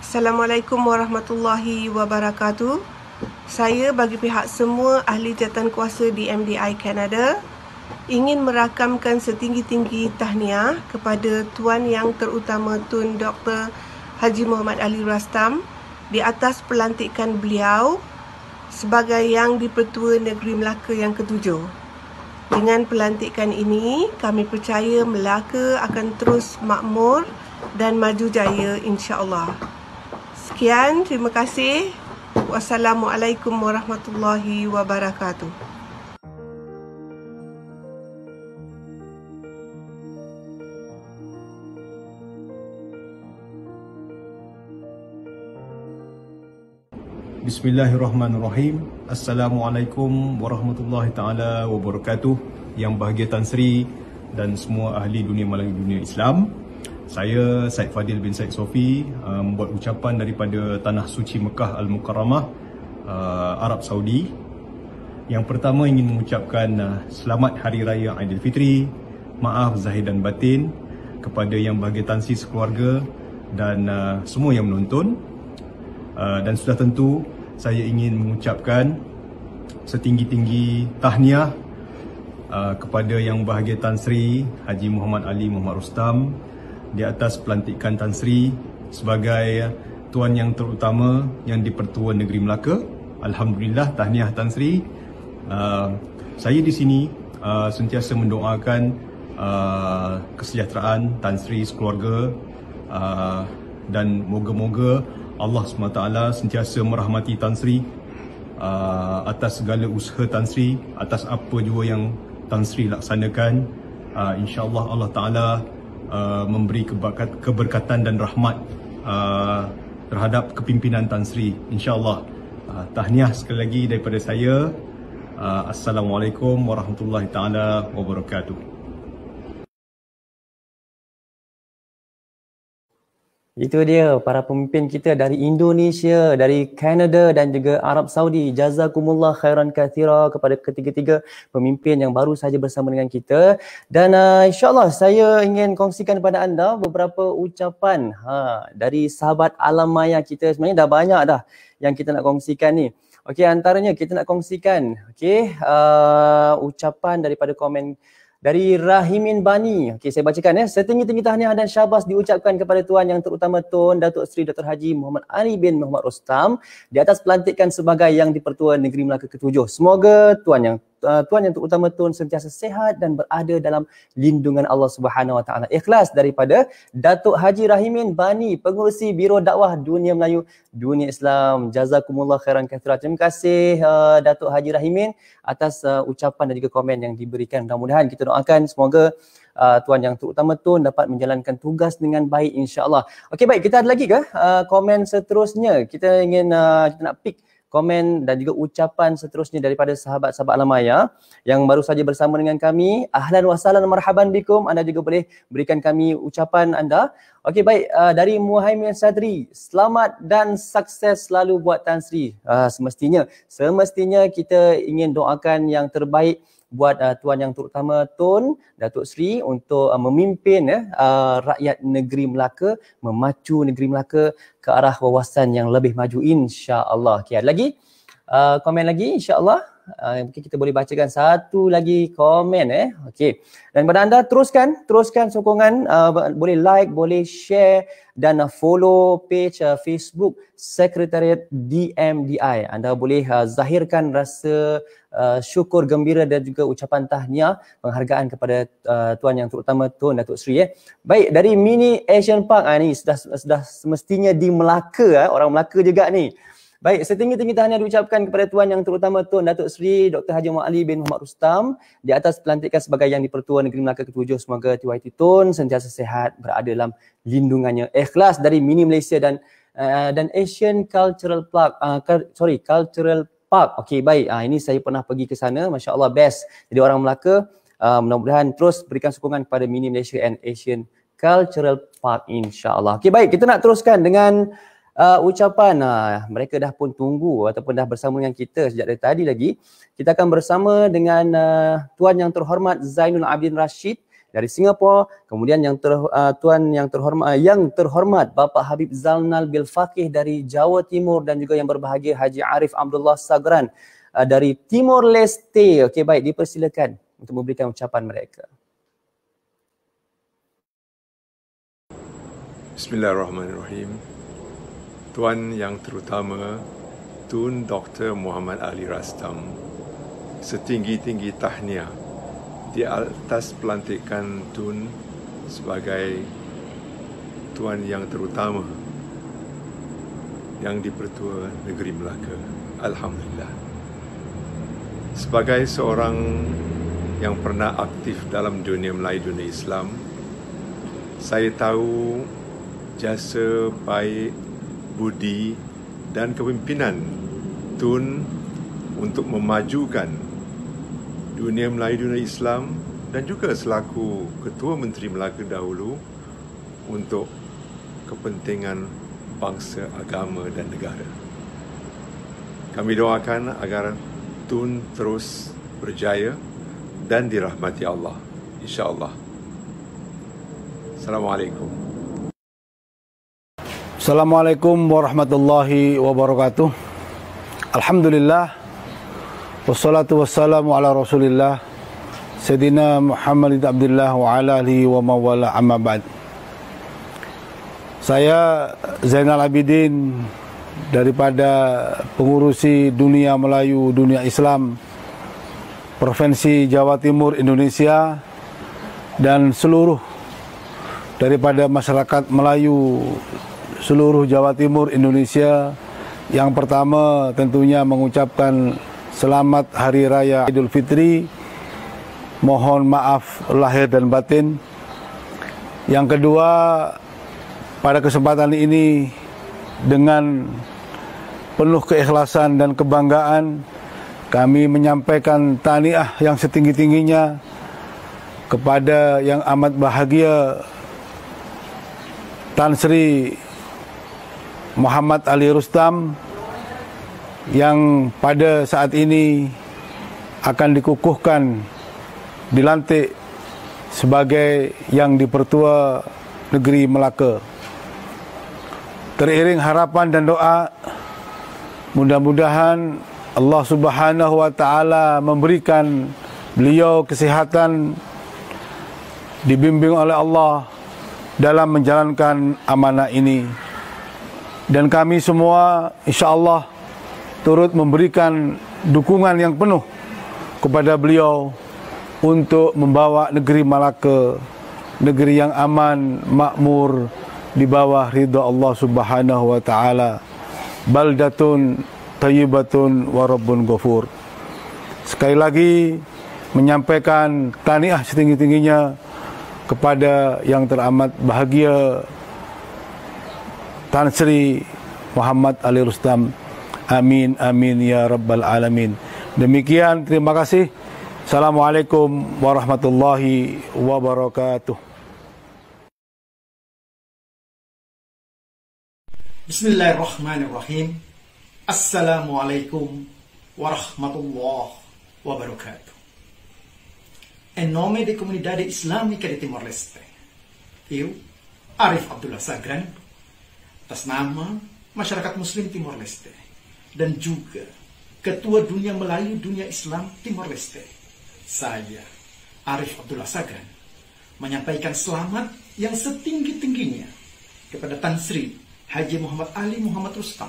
Assalamualaikum warahmatullahi wabarakatuh. Saya bagi pihak semua ahli jawatan kuasa di MDI Kanada ingin merakamkan setinggi-tinggi tahniah kepada Tuan Yang Terutama Tun Dr. Haji Muhammad Ali Rustam di atas pelantikan beliau sebagai Yang di-Pertua Negeri Melaka yang ke-7. Dengan pelantikan ini, kami percaya Melaka akan terus makmur dan maju jaya insya-Allah. Sekian, terima kasih. Wassalamualaikum warahmatullahi wabarakatuh. Bismillahirrahmanirrahim. Assalamualaikum warahmatullahi taala wabarakatuh. Yang bahagia Tan Sri dan semua ahli dunia Melayu, dunia Islam. Saya Said Fadil bin Said Sofi membuat ucapan daripada Tanah Suci Mekah Al-Mukarramah, Arab Saudi. Yang pertama ingin mengucapkan selamat Hari Raya Aidilfitri, maaf zahir dan batin kepada yang bahagia Tan Sri sekeluarga dan semua yang menonton. Dan sudah tentu saya ingin mengucapkan setinggi-tinggi tahniah kepada yang bahagia Tan Sri Haji Muhammad Ali Muhammad Rustam di atas pelantikan Tan Sri sebagai Tuan Yang Terutama yang di-Pertua Negeri Melaka. Alhamdulillah, tahniah Tan Sri. Saya di sini sentiasa mendoakan kesejahteraan Tan Sri sekeluarga dan moga-moga Allah SWT sentiasa merahmati Tan Sri atas segala usaha Tan Sri, atas apa jua yang Tan Sri laksanakan. InsyaAllah Allah Ta'ala memberi keberkatan dan rahmat terhadap kepimpinan Tan Sri, insyaAllah. Tahniah sekali lagi daripada saya. Assalamualaikum warahmatullahi ta'ala wabarakatuh. Itu dia para pemimpin kita dari Indonesia, dari Kanada dan juga Arab Saudi. Jazakumullah khairan kathira kepada ketiga-tiga pemimpin yang baru saja bersama dengan kita. Dan insyaAllah saya ingin kongsikan kepada anda beberapa ucapan dari sahabat alam maya kita. Sebenarnya dah banyak dah yang kita nak kongsikan ni. Okey, antaranya kita nak kongsikan ucapan daripada komen dari Rahimin Bani. Okey, saya bacakan ya. Setinggi-tinggi tahniah dan syabas diucapkan kepada Tuan Yang Terutama Tun Datuk Seri Dr. Haji Muhammad Ali bin Muhammad Rustam di atas pelantikan sebagai Yang di-Pertua Negeri Melaka ke-7. Semoga Tuan Yang Terutama Tun sentiasa sihat dan berada dalam lindungan Allah Subhanahu Wa Taala. Ikhlas daripada Datuk Haji Rahimin Bani, Pengerusi Biro Dakwah Dunia Melayu, Dunia Islam. Jazakumullah khairan katsira. Terima kasih Datuk Haji Rahimin atas ucapan dan juga komen yang diberikan. Mudah-mudahan kita doakan semoga Tuan Yang Terutama Tun dapat menjalankan tugas dengan baik insya-Allah. Okey, baik, kita ada lagi ke komen seterusnya? Kita ingin kita nak pick komen dan juga ucapan seterusnya daripada sahabat-sahabat alam maya yang baru saja bersama dengan kami. Ahlan wa sahlan marhaban bikum. Anda juga boleh berikan kami ucapan anda. Okey, baik, dari Muhaimin Sadri. Selamat dan sukses selalu buat Tan Sri. Semestinya kita ingin doakan yang terbaik buat Tuan Yang Terutama Tun Datuk Seri untuk memimpin rakyat negeri Melaka, memacu negeri Melaka ke arah wawasan yang lebih maju insya-Allah. Okay, ada lagi komen lagi insya-Allah. Mungkin kita boleh bacakan satu lagi komen Okey. Dan pada anda teruskan sokongan, boleh like, boleh share dan follow page Facebook Sekretariat DMDI. Anda boleh zahirkan rasa syukur gembira dan juga ucapan tahniah penghargaan kepada tuan yang terutama Tun Datuk Seri. Baik, dari Mini Asian Park ni sudah semestinya di Melaka, orang Melaka juga ni. Baik, setinggi-tinggi tahniah diucapkan kepada tuan yang terutama Tun Datuk Seri Dr. Haji Muhammad Ali bin Muhammad Rustam di atas pelantikan sebagai Yang di-Pertua Negeri Melaka ke-7. Semoga TYT Tun sentiasa sihat, berada dalam lindungannya. Ikhlas dari Mini Malaysia dan Asian Cultural Park. Cultural Park. Okey, baik. Ini saya pernah pergi ke sana. Masya Allah, best. Jadi orang Melaka, mudah-mudahan terus berikan sokongan kepada Mini Malaysia and Asian Cultural Park, insya-Allah. Okey, baik. Kita nak teruskan dengan ucapan. Mereka dah pun tunggu ataupun dah bersama dengan kita sejak dari tadi lagi. Kita akan bersama dengan tuan yang terhormat Zainul Abidin Rashid dari Singapura, kemudian tuan yang terhormat Bapak Habib Zalnal Bil Faqih dari Jawa Timur, dan juga yang berbahagia Haji Arif Abdullah Sagran dari Timor Leste. Okey, baik, dipersilakan untuk memberikan ucapan mereka. Bismillahirrahmanirrahim. Tuan yang terutama Tun Dr. Muhammad Ali Rustam, setinggi-tinggi tahniah di atas pelantikan Tun sebagai Tuan yang terutama Yang di-Pertua Negeri Melaka. Alhamdulillah. Sebagai seorang yang pernah aktif dalam dunia Melayu, dunia Islam, saya tahu jasa baik, budi dan kepimpinan Tun untuk memajukan dunia Melayu, dunia Islam, dan juga selaku Ketua Menteri Melaka dahulu untuk kepentingan bangsa, agama dan negara. Kami doakan agar Tun terus berjaya dan dirahmati Allah, insya-Allah. Assalamualaikum. Assalamualaikum warahmatullahi wabarakatuh. Alhamdulillah. Wassalatu wassalamu ala Rasulillah Sayyidina Muhammad bin Abdullah wa ala alihi wa mawala amma ba'd. Saya Zainal Abidin daripada pengurusi dunia Melayu, dunia Islam Provinsi Jawa Timur Indonesia, dan seluruh daripada masyarakat Melayu seluruh Jawa Timur Indonesia. Yang pertama tentunya mengucapkan selamat Hari Raya Idul Fitri. Mohon maaf lahir dan batin. Yang kedua, pada kesempatan ini dengan penuh keikhlasan dan kebanggaan kami menyampaikan tahniah yang setinggi-tingginya kepada yang amat bahagia Tan Sri Muhammad Ali Rustam yang pada saat ini akan dikukuhkan, dilantik sebagai Yang di-Pertua Negeri Melaka. Teriring harapan dan doa, mudah-mudahan Allah Subhanahu wa taala memberikan beliau kesihatan, dibimbing oleh Allah dalam menjalankan amanah ini. Dan kami semua insya-Allah turut memberikan dukungan yang penuh kepada beliau untuk membawa negeri Melaka, negeri yang aman, makmur, di bawah ridha Allah Subhanahu wa taala. Baldatun thayyibatun wa rabbun ghafur. Sekali lagi menyampaikan tahniah setinggi-tingginya kepada yang teramat bahagia Tan Sri Muhammad Ali Rustam. Amin, amin ya rabbal alamin. Demikian, terima kasih. Assalamualaikum warahmatullahi wabarakatuh. Bismillahirrahmanirrahim. Assalamualaikum warahmatullahi wabarakatuh. Em nome da comunidade islâmica de Timor-Leste, eu, Arif Abdullah Sagran, atas nama masyarakat Muslim Timor-Leste dan juga Ketua Dunia Melayu Dunia Islam Timor Leste, saya, Arif Abdullah Sagran, menyampaikan selamat yang setinggi-tingginya kepada Tan Sri Haji Muhammad Ali Muhammad Rustam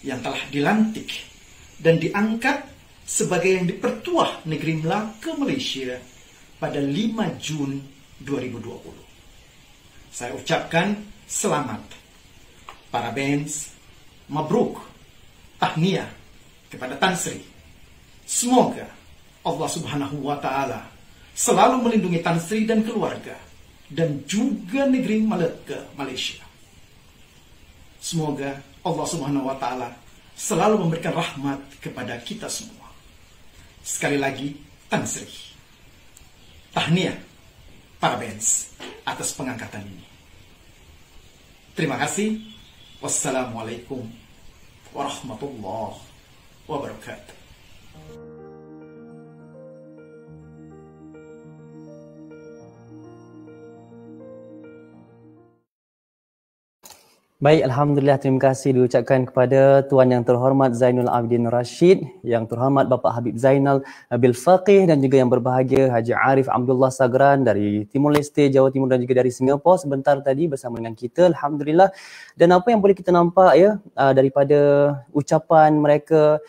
yang telah dilantik dan diangkat sebagai yang dipertuah negeri Melaka Malaysia pada 5 Jun 2020. Saya ucapkan selamat, parabens, mabruk, tahniah kepada Tan Sri. Semoga Allah Subhanahu wa Ta'ala selalu melindungi Tan Sri dan keluarga dan juga negeri Melaka Malaysia. Semoga Allah Subhanahu wa Ta'ala selalu memberikan rahmat kepada kita semua. Sekali lagi, Tan Sri, tahniah, parabens atas pengangkatan ini. Terima kasih. Wassalamualaikum warahmatullahi wabarakatuh. Baik, Alhamdulillah, terima kasih diucapkan kepada Tuan Yang Terhormat Zainul Abidin Rashid, Yang Terhormat Bapak Habib Zainal Bil Faqih dan juga yang berbahagia Haji Arif Abdullah Sagran dari Timor Leste, Jawa Timur dan juga dari Singapura sebentar tadi bersama dengan kita, Alhamdulillah. Dan apa yang boleh kita nampak ya daripada ucapan mereka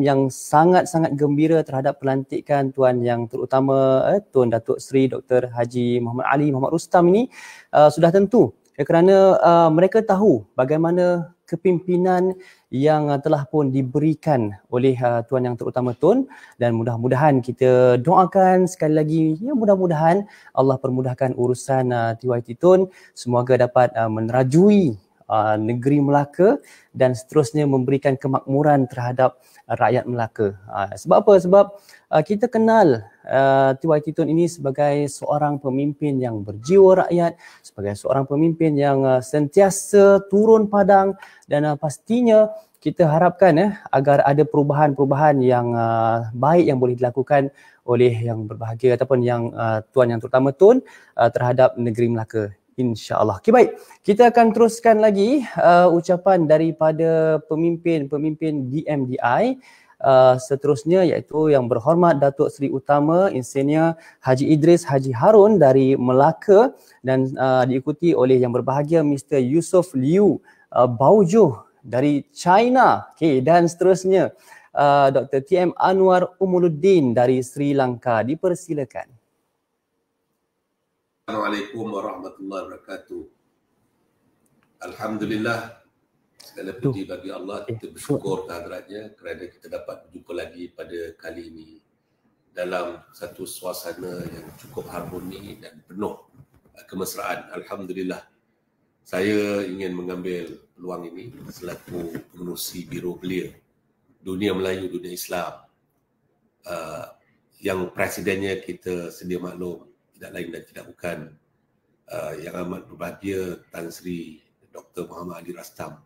yang sangat-sangat gembira terhadap pelantikan Tuan Yang Terutama Tuan Datuk Seri Dr. Haji Muhammad Ali Muhammad Rustam ini sudah tentu. Kerana mereka tahu bagaimana kepimpinan yang telah pun diberikan oleh Tuan Yang Terutama Tun, dan mudah-mudahan kita doakan sekali lagi, ya mudah-mudahan Allah permudahkan urusan TYT Tun, semoga dapat menerajui negeri Melaka dan seterusnya memberikan kemakmuran terhadap rakyat Melaka. Sebab apa? Sebab kita kenal TYT Tun ini sebagai seorang pemimpin yang berjiwa rakyat, sebagai seorang pemimpin yang sentiasa turun padang, dan pastinya kita harapkan agar ada perubahan-perubahan yang baik yang boleh dilakukan oleh yang berbahagia ataupun yang Tuan Yang Terutama Tun terhadap negeri Melaka. InsyaAllah. Okay, baik. Kita akan teruskan lagi ucapan daripada pemimpin-pemimpin DMDI seterusnya, iaitu Yang Berhormat Datuk Seri Utama Insinyur Haji Idris Haji Harun dari Melaka dan diikuti oleh yang berbahagia Mr. Yusof Liu Baojuh dari China. Okay, dan seterusnya Dr. TM Anwar Umuluddin dari Sri Lanka. Dipersilakan. Assalamualaikum warahmatullahi wabarakatuh. Alhamdulillah, segala puji bagi Allah, kita bersyukur kehadratnya kerana kita dapat berjumpa lagi pada kali ini dalam satu suasana yang cukup harmoni dan penuh kemesraan. Alhamdulillah, saya ingin mengambil peluang ini selaku pengerusi Biro Belia Dunia Melayu Dunia Islam yang presidennya kita sedia maklum tidak lain dan tidak bukan yang amat berbahagia Tan Sri Dr. Muhammad Ali Rustam,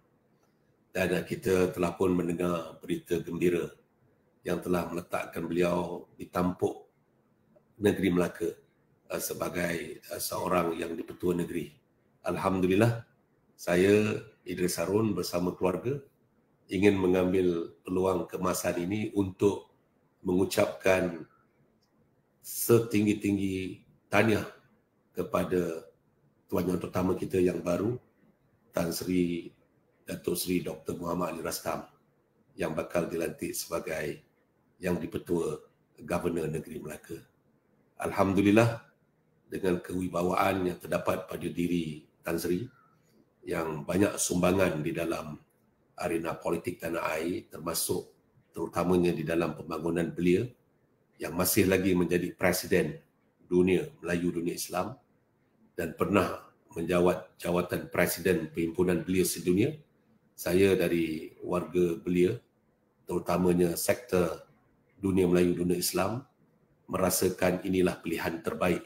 dan kita telah pun mendengar berita gembira yang telah meletakkan beliau di tampuk negeri Melaka sebagai seorang yang dipertua negeri. Alhamdulillah, saya Idris Harun bersama keluarga ingin mengambil peluang kemasan ini untuk mengucapkan setinggi-tinggi tahniah kepada Tuan Yang Terutama kita yang baru, Tan Sri Datuk Seri Dr. Muhammad Ali Rustam, yang bakal dilantik sebagai yang dipertua Governor Negeri Melaka. Alhamdulillah, dengan kewibawaan yang terdapat pada diri Tan Sri, yang banyak sumbangan di dalam arena politik tanah air, termasuk terutamanya di dalam pembangunan belia, yang masih lagi menjadi Presiden Dunia Melayu Dunia Islam dan pernah menjawat jawatan Presiden Perhimpunan Belia Sedunia. Saya dari warga belia, terutamanya sektor Dunia Melayu Dunia Islam, merasakan inilah pilihan terbaik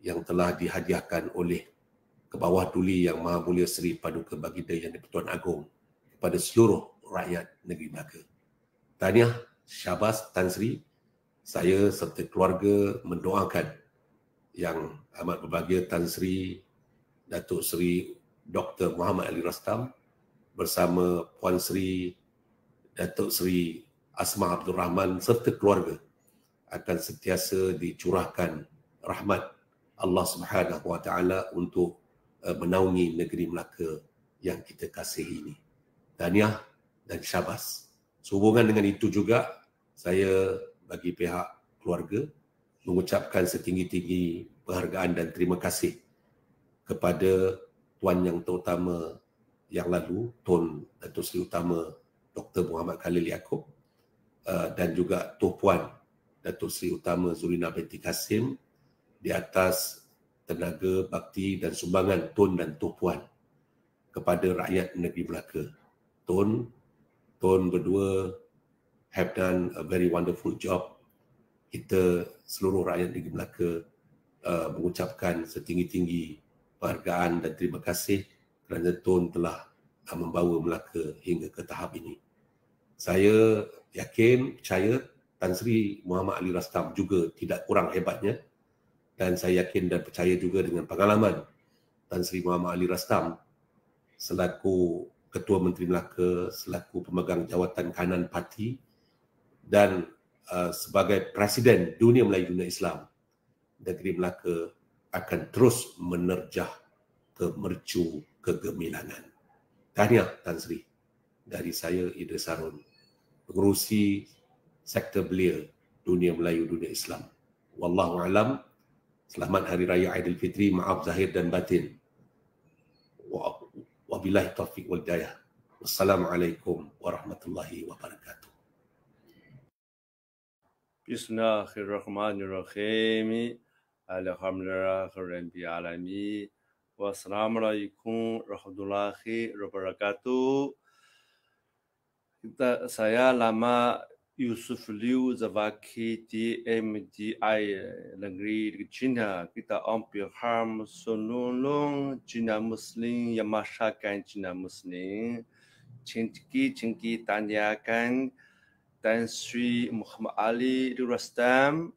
yang telah dihadiahkan oleh Kebawah Duli Yang Maha Mulia Seri Paduka Baginda Yang di-Pertuan Agong kepada seluruh rakyat negeri Melaka. Tahniah, syabas Tan Sri. Saya serta keluarga mendoakan yang amat berbahagia Tan Sri Datuk Seri Dr. Muhammad Ali Rustam bersama Puan Sri Datuk Seri Asma Abdul Rahman serta keluarga akan sentiasa dicurahkan rahmat Allah Subhanahu Wa Taala untuk menaungi negeri Melaka yang kita kasihi ini. Tahniah dan syabas. Sehubungan dengan itu juga, saya bagi pihak keluarga mengucapkan setinggi-tinggi penghargaan dan terima kasih kepada Tuan Yang Terutama yang lalu, Tun Datuk Seri Utama Dr. Muhammad Khalil Yaakob, dan juga Tuan Puan Datuk Seri Utama Zulina binti Kasim di atas tenaga bakti dan sumbangan Tun dan Tuan Puan kepada rakyat negeri Melaka. Tun berdua have done a very wonderful job. Kita seluruh rakyat negeri Melaka mengucapkan setinggi-tinggi penghargaan dan terima kasih kerana Tun telah membawa Melaka hingga ke tahap ini. Saya yakin, percaya Tan Sri Muhammad Ali Rastam juga tidak kurang hebatnya, dan saya yakin dan percaya juga dengan pengalaman Tan Sri Muhammad Ali Rastam selaku Ketua Menteri Melaka, selaku pemegang jawatan kanan parti, dan sebagai Presiden Dunia Melayu Dunia Islam, negeri Melaka akan terus menerjah ke mercu kegemilangan. Tahniah Tan Sri dari saya, Idris Harun, pengurusi Sektor Belia Dunia Melayu Dunia Islam. Wallahu alam. Selamat Hari Raya Aidilfitri, maaf zahir dan batin. Wabillahi taufiq wal hidayah. Wassalamualaikum warahmatullahi wabarakatuh. Bismillahirrahmanirrahim. Alhamdulillahirabbil alamin. Wassalamualaikum warahmatullahi wabarakatuh. Saya lama Yusuf Liu Zawaki DMDI negeri China. Kita on behalf seluruh Cina Muslim yang masyarakat Cina Muslim, tinggi tanyakan Tan Sri Muhammad Ali Rastam,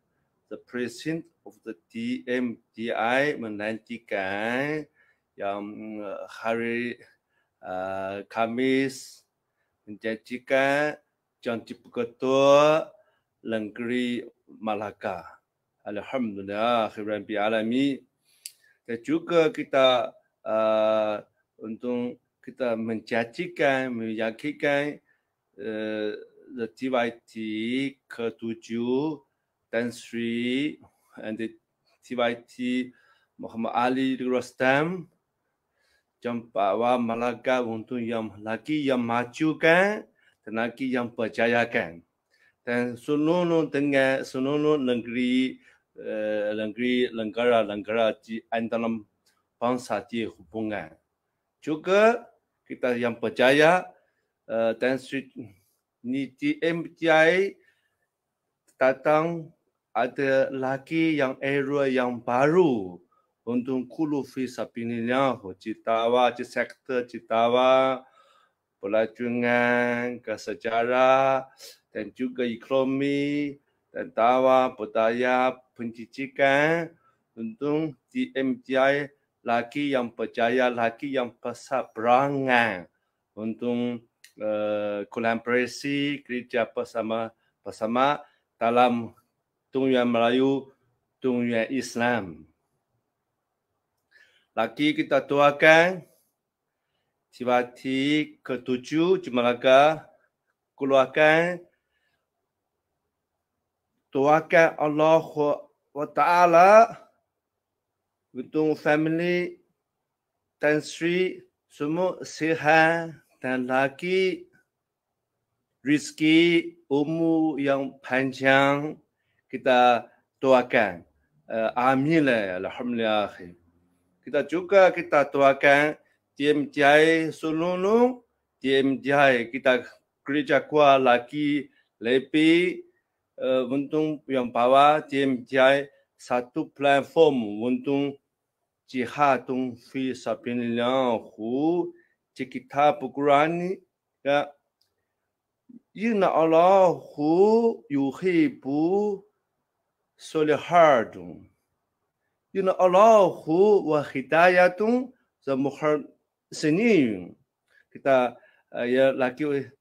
the President of the DMDI, menantikan yang hari Khamis menjanjikan jadi Ketua Negeri Melaka. Alhamdulillah, Rabbil Alamin. Dan juga kita untuk kita menjanjikan, meyakinkan TYT ke-7 Tan Sri and TYT Muhammad Ali Rastam bawa Melaka untuk yang lagi yang majukan dan lagi yang berjayakan, dan seluruh dengan seluruh negara di dalam bangsa di hubungan. Juga kita yang berjaya dan di MDI datang ada lagi yang era yang baru untuk kulu fisabilillah, Citawa, di sektor Citawa, pelajaran, kesejarah dan juga ekonomi dan dakwah, budaya, pendidikan untuk di MDI lagi yang berjaya, lagi yang berseberangan untuk kolaborasi kerja bersama dalam dunia Melayu, dunia Islam. Lagi kita doakan TYT ke-7 di Melaka, keluarkan doakan Allah wa Ta'ala untuk family Tan Sri semua sihat dan lagi rezeki umur yang panjang kita doakan. Amin. Alhamdulillah. Kita juga kita doakan DMDI seluruh DMDI kita kerja kuat lagi lebih untuk yang bawa DMDI satu platform untuk jihad fi sabilillah kita berkurang ya. Inna Allahu yuhibbu solihardun. Inna Allahu wa hidayatun zamuhar senin. Kita ya lagi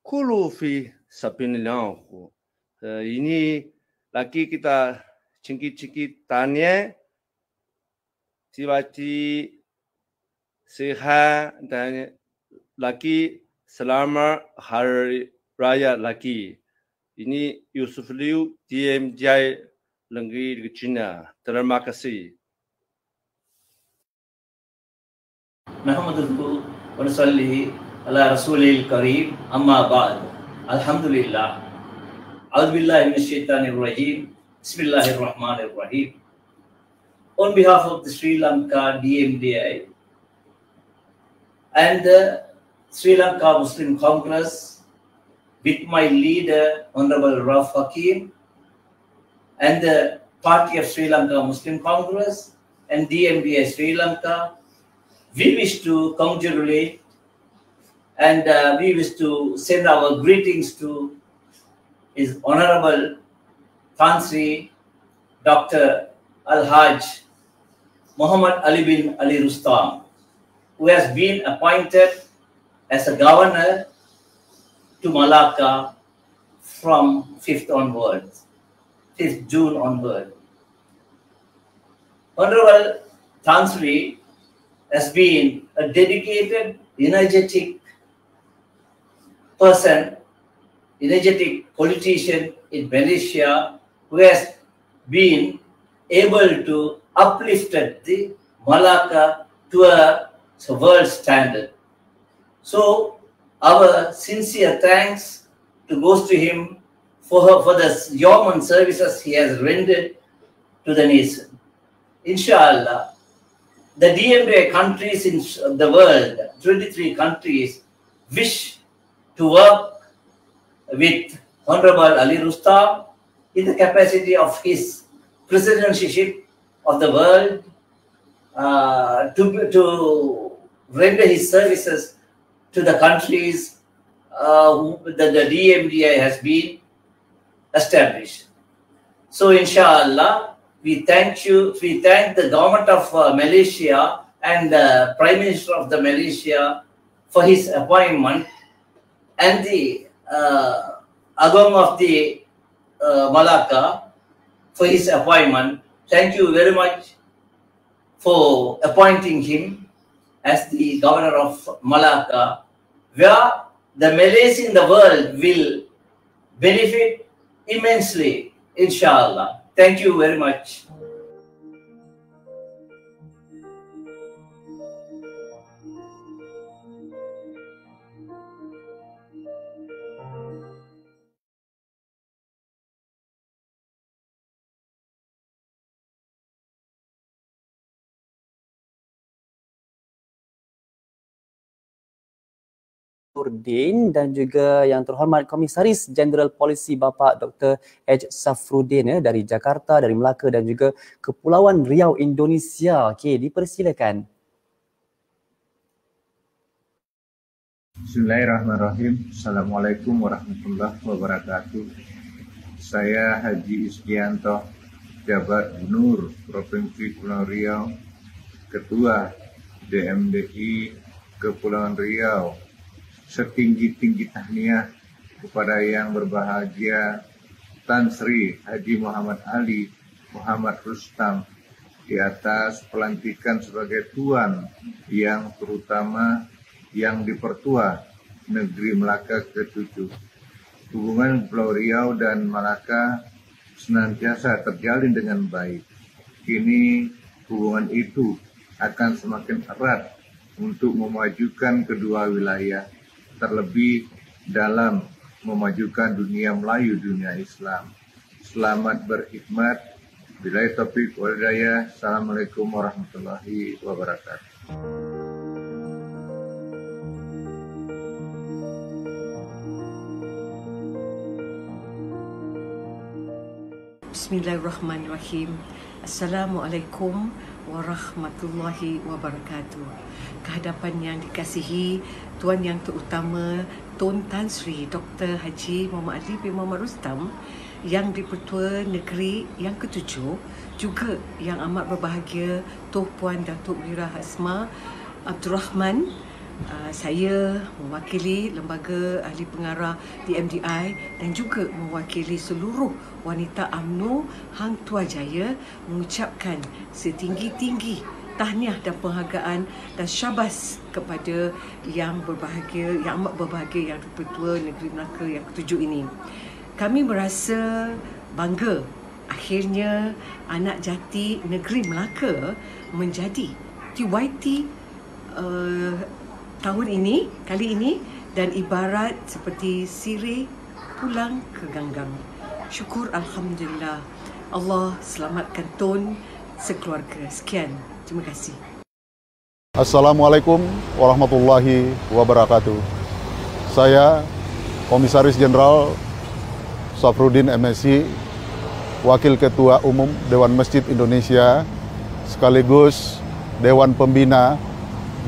kulu fi sabinillah. Ini lagi kita cingkit-cingkit tanya tiba-tiba sehat dan lagi selamat hari raya lagi. Ini Yusuf Liu, DMJ Negeri China. Terima kasih. Nahmaduhu wa nusalli ala rasulil karim amma ba'd. Alhamdulillah. A'udzubillahi minasyaitanir rajim. Bismillahirrahmanirrahim. On behalf of the Sri Lanka DMDI and the Sri Lanka Muslim Congress, with my leader Honorable Rauf Hakim and the Party of Sri Lanka Muslim Congress and DMDI Sri Lanka, we wish to congratulate and we wish to send our greetings to His Honorable Tan Sri Dr. Al-Haj Muhammad Ali bin Ali Rustam, who has been appointed as a governor to Malacca from 5th June onward. Honorable Tan Sri has been a dedicated, energetic person, energetic politician in Malaysia, who has been able to uplift the Malacca to a world standard. So our sincere thanks goes to him for the yeoman services he has rendered to the nation. Inshallah, the DMDI countries in the world, 23 countries, wish to work with Honorable Ali Rustam in the capacity of his presidency of the world to render his services to the countries that the DMDI has been established. So inshallah, we thank the government of Malaysia and the Prime Minister of the Malaysia for his appointment and the Agong of the Malacca for his appointment. Thank you very much for appointing him as the governor of Malacca, where the Malays in the world will benefit immensely, inshallah. Thank you very much. Nurdin dan juga yang terhormat Komisaris Jeneral Polisi Bapak Dr. H. Safruddin dari Jakarta, dari Melaka dan juga Kepulauan Riau, Indonesia. Okey, dipersilakan. Bismillahirrahmanirrahim. Assalamualaikum warahmatullahi wabarakatuh. Saya Haji Iskianto, Jabat Gubernur Provinsi Kepulauan Riau, Ketua DMDI Kepulauan Riau, setinggi-tinggi tahniah kepada yang berbahagia Tan Sri Haji Muhammad Ali Muhammad Rustam di atas pelantikan sebagai Tuan yang terutama yang dipertua Negeri Melaka ke-7. Hubungan Pulau Riau dan Malaka senantiasa terjalin dengan baik. Kini hubungan itu akan semakin erat untuk memajukan kedua wilayah, terlebih dalam memajukan dunia Melayu, dunia Islam. Selamat berkhidmat. Billahi taufiq wal hidayah. Assalamualaikum warahmatullahi wabarakatuh. Bismillahirrahmanirrahim. Assalamualaikum warahmatullahi wabarakatuh. Kehadapan yang dikasihi Tuan Yang Terutama Tun Tan Sri Dr. Haji Muhammad Ali bin Muhammad Rustam, Yang di-Pertua Negeri yang ke-7, juga yang amat berbahagia Tuan Puan Datuk Wira Hasma Abdul Rahman, Saya mewakili Lembaga Ahli Pengarah DMDI dan juga mewakili seluruh wanita UMNO Hang Tuah Jaya mengucapkan setinggi-tinggi tahniah dan penghargaan dan syabas kepada yang berbahagia, yang amat berbahagia, yang Ketua Negeri Melaka yang ke-7 ini. Kami merasa bangga akhirnya anak jati Negeri Melaka menjadi TYT tahun ini, kali ini, dan ibarat seperti sirih pulang ke ganggang. Syukur Alhamdulillah. Allah selamatkan Tun sekeluarga. Sekian. Terima kasih. Assalamualaikum warahmatullahi wabarakatuh. Saya Komisaris Jenderal Safruddin MSc, Wakil Ketua Umum Dewan Masjid Indonesia, sekaligus Dewan Pembina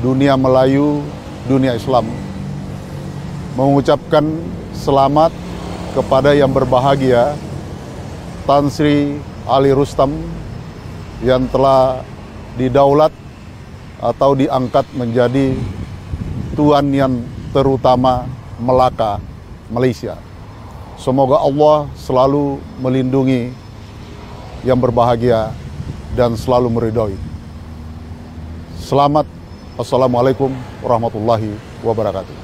Dunia Melayu Dunia Islam, mengucapkan selamat kepada yang berbahagia Tan Sri Ali Rustam yang telah didaulat atau diangkat menjadi Tuan yang terutama Melaka, Malaysia. Semoga Allah selalu melindungi yang berbahagia dan selalu meridhoi. Selamat. Assalamualaikum warahmatullahi wabarakatuh.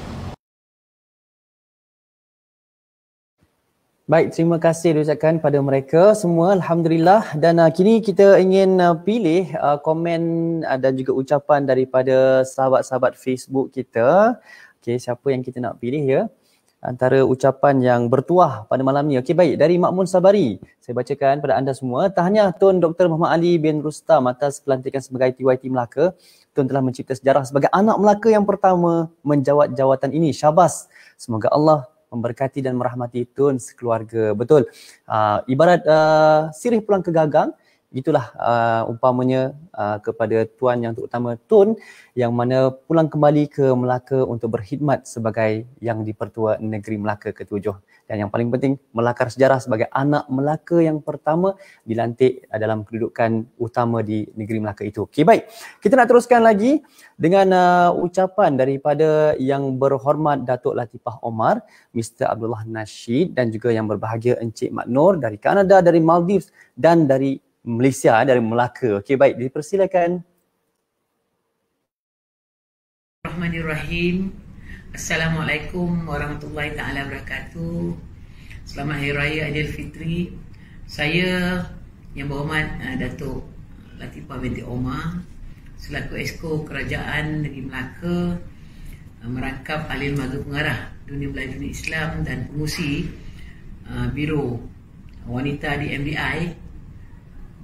Baik, terima kasih diucapkan pada mereka semua. Alhamdulillah. Dan kini kita ingin pilih komen dan juga ucapan daripada sahabat-sahabat Facebook kita. Okey, siapa yang kita nak pilih ya? Antara ucapan yang bertuah pada malam ni. Okey, baik. Dari Makmun Sabari, saya bacakan pada anda semua. Tahniah Tun Dr. Muhammad Ali bin Rustam atas pelantikan sebagai TYT Melaka. Tun telah mencipta sejarah sebagai anak Melaka yang pertama menjawat jawatan ini. Syabas. Semoga Allah memberkati dan merahmati Tun sekeluarga. Betul. Ibarat sirih pulang ke gagang, itulah umpamanya kepada Tuan yang terutama Tun yang mana pulang kembali ke Melaka untuk berkhidmat sebagai Yang di-Pertua Negeri Melaka ke-7. Dan yang paling penting, melakar sejarah sebagai anak Melaka yang pertama dilantik dalam kedudukan utama di Negeri Melaka itu. Okey, baik. Kita nak teruskan lagi dengan ucapan daripada Yang Berhormat Datuk Latifah Omar, Mr. Abdullah Nasheed dan juga yang berbahagia Encik Mak Nur dari Kanada, dari Maldives dan dari Malaysia, dari Melaka. Okey, baik. Dipersilakan. Bismillahirrahmanirrahim. Assalamualaikum warahmatullahi taala wabarakatuh. Selamat Hari Raya Aidilfitri. Saya Yang Berhormat Datuk Latifah binti Omar selaku Exco Kerajaan Negeri Melaka merangkap ahli lembaga pengarah Dunia Melayu Dunia Islam dan pengurusi Biro Wanita di MDI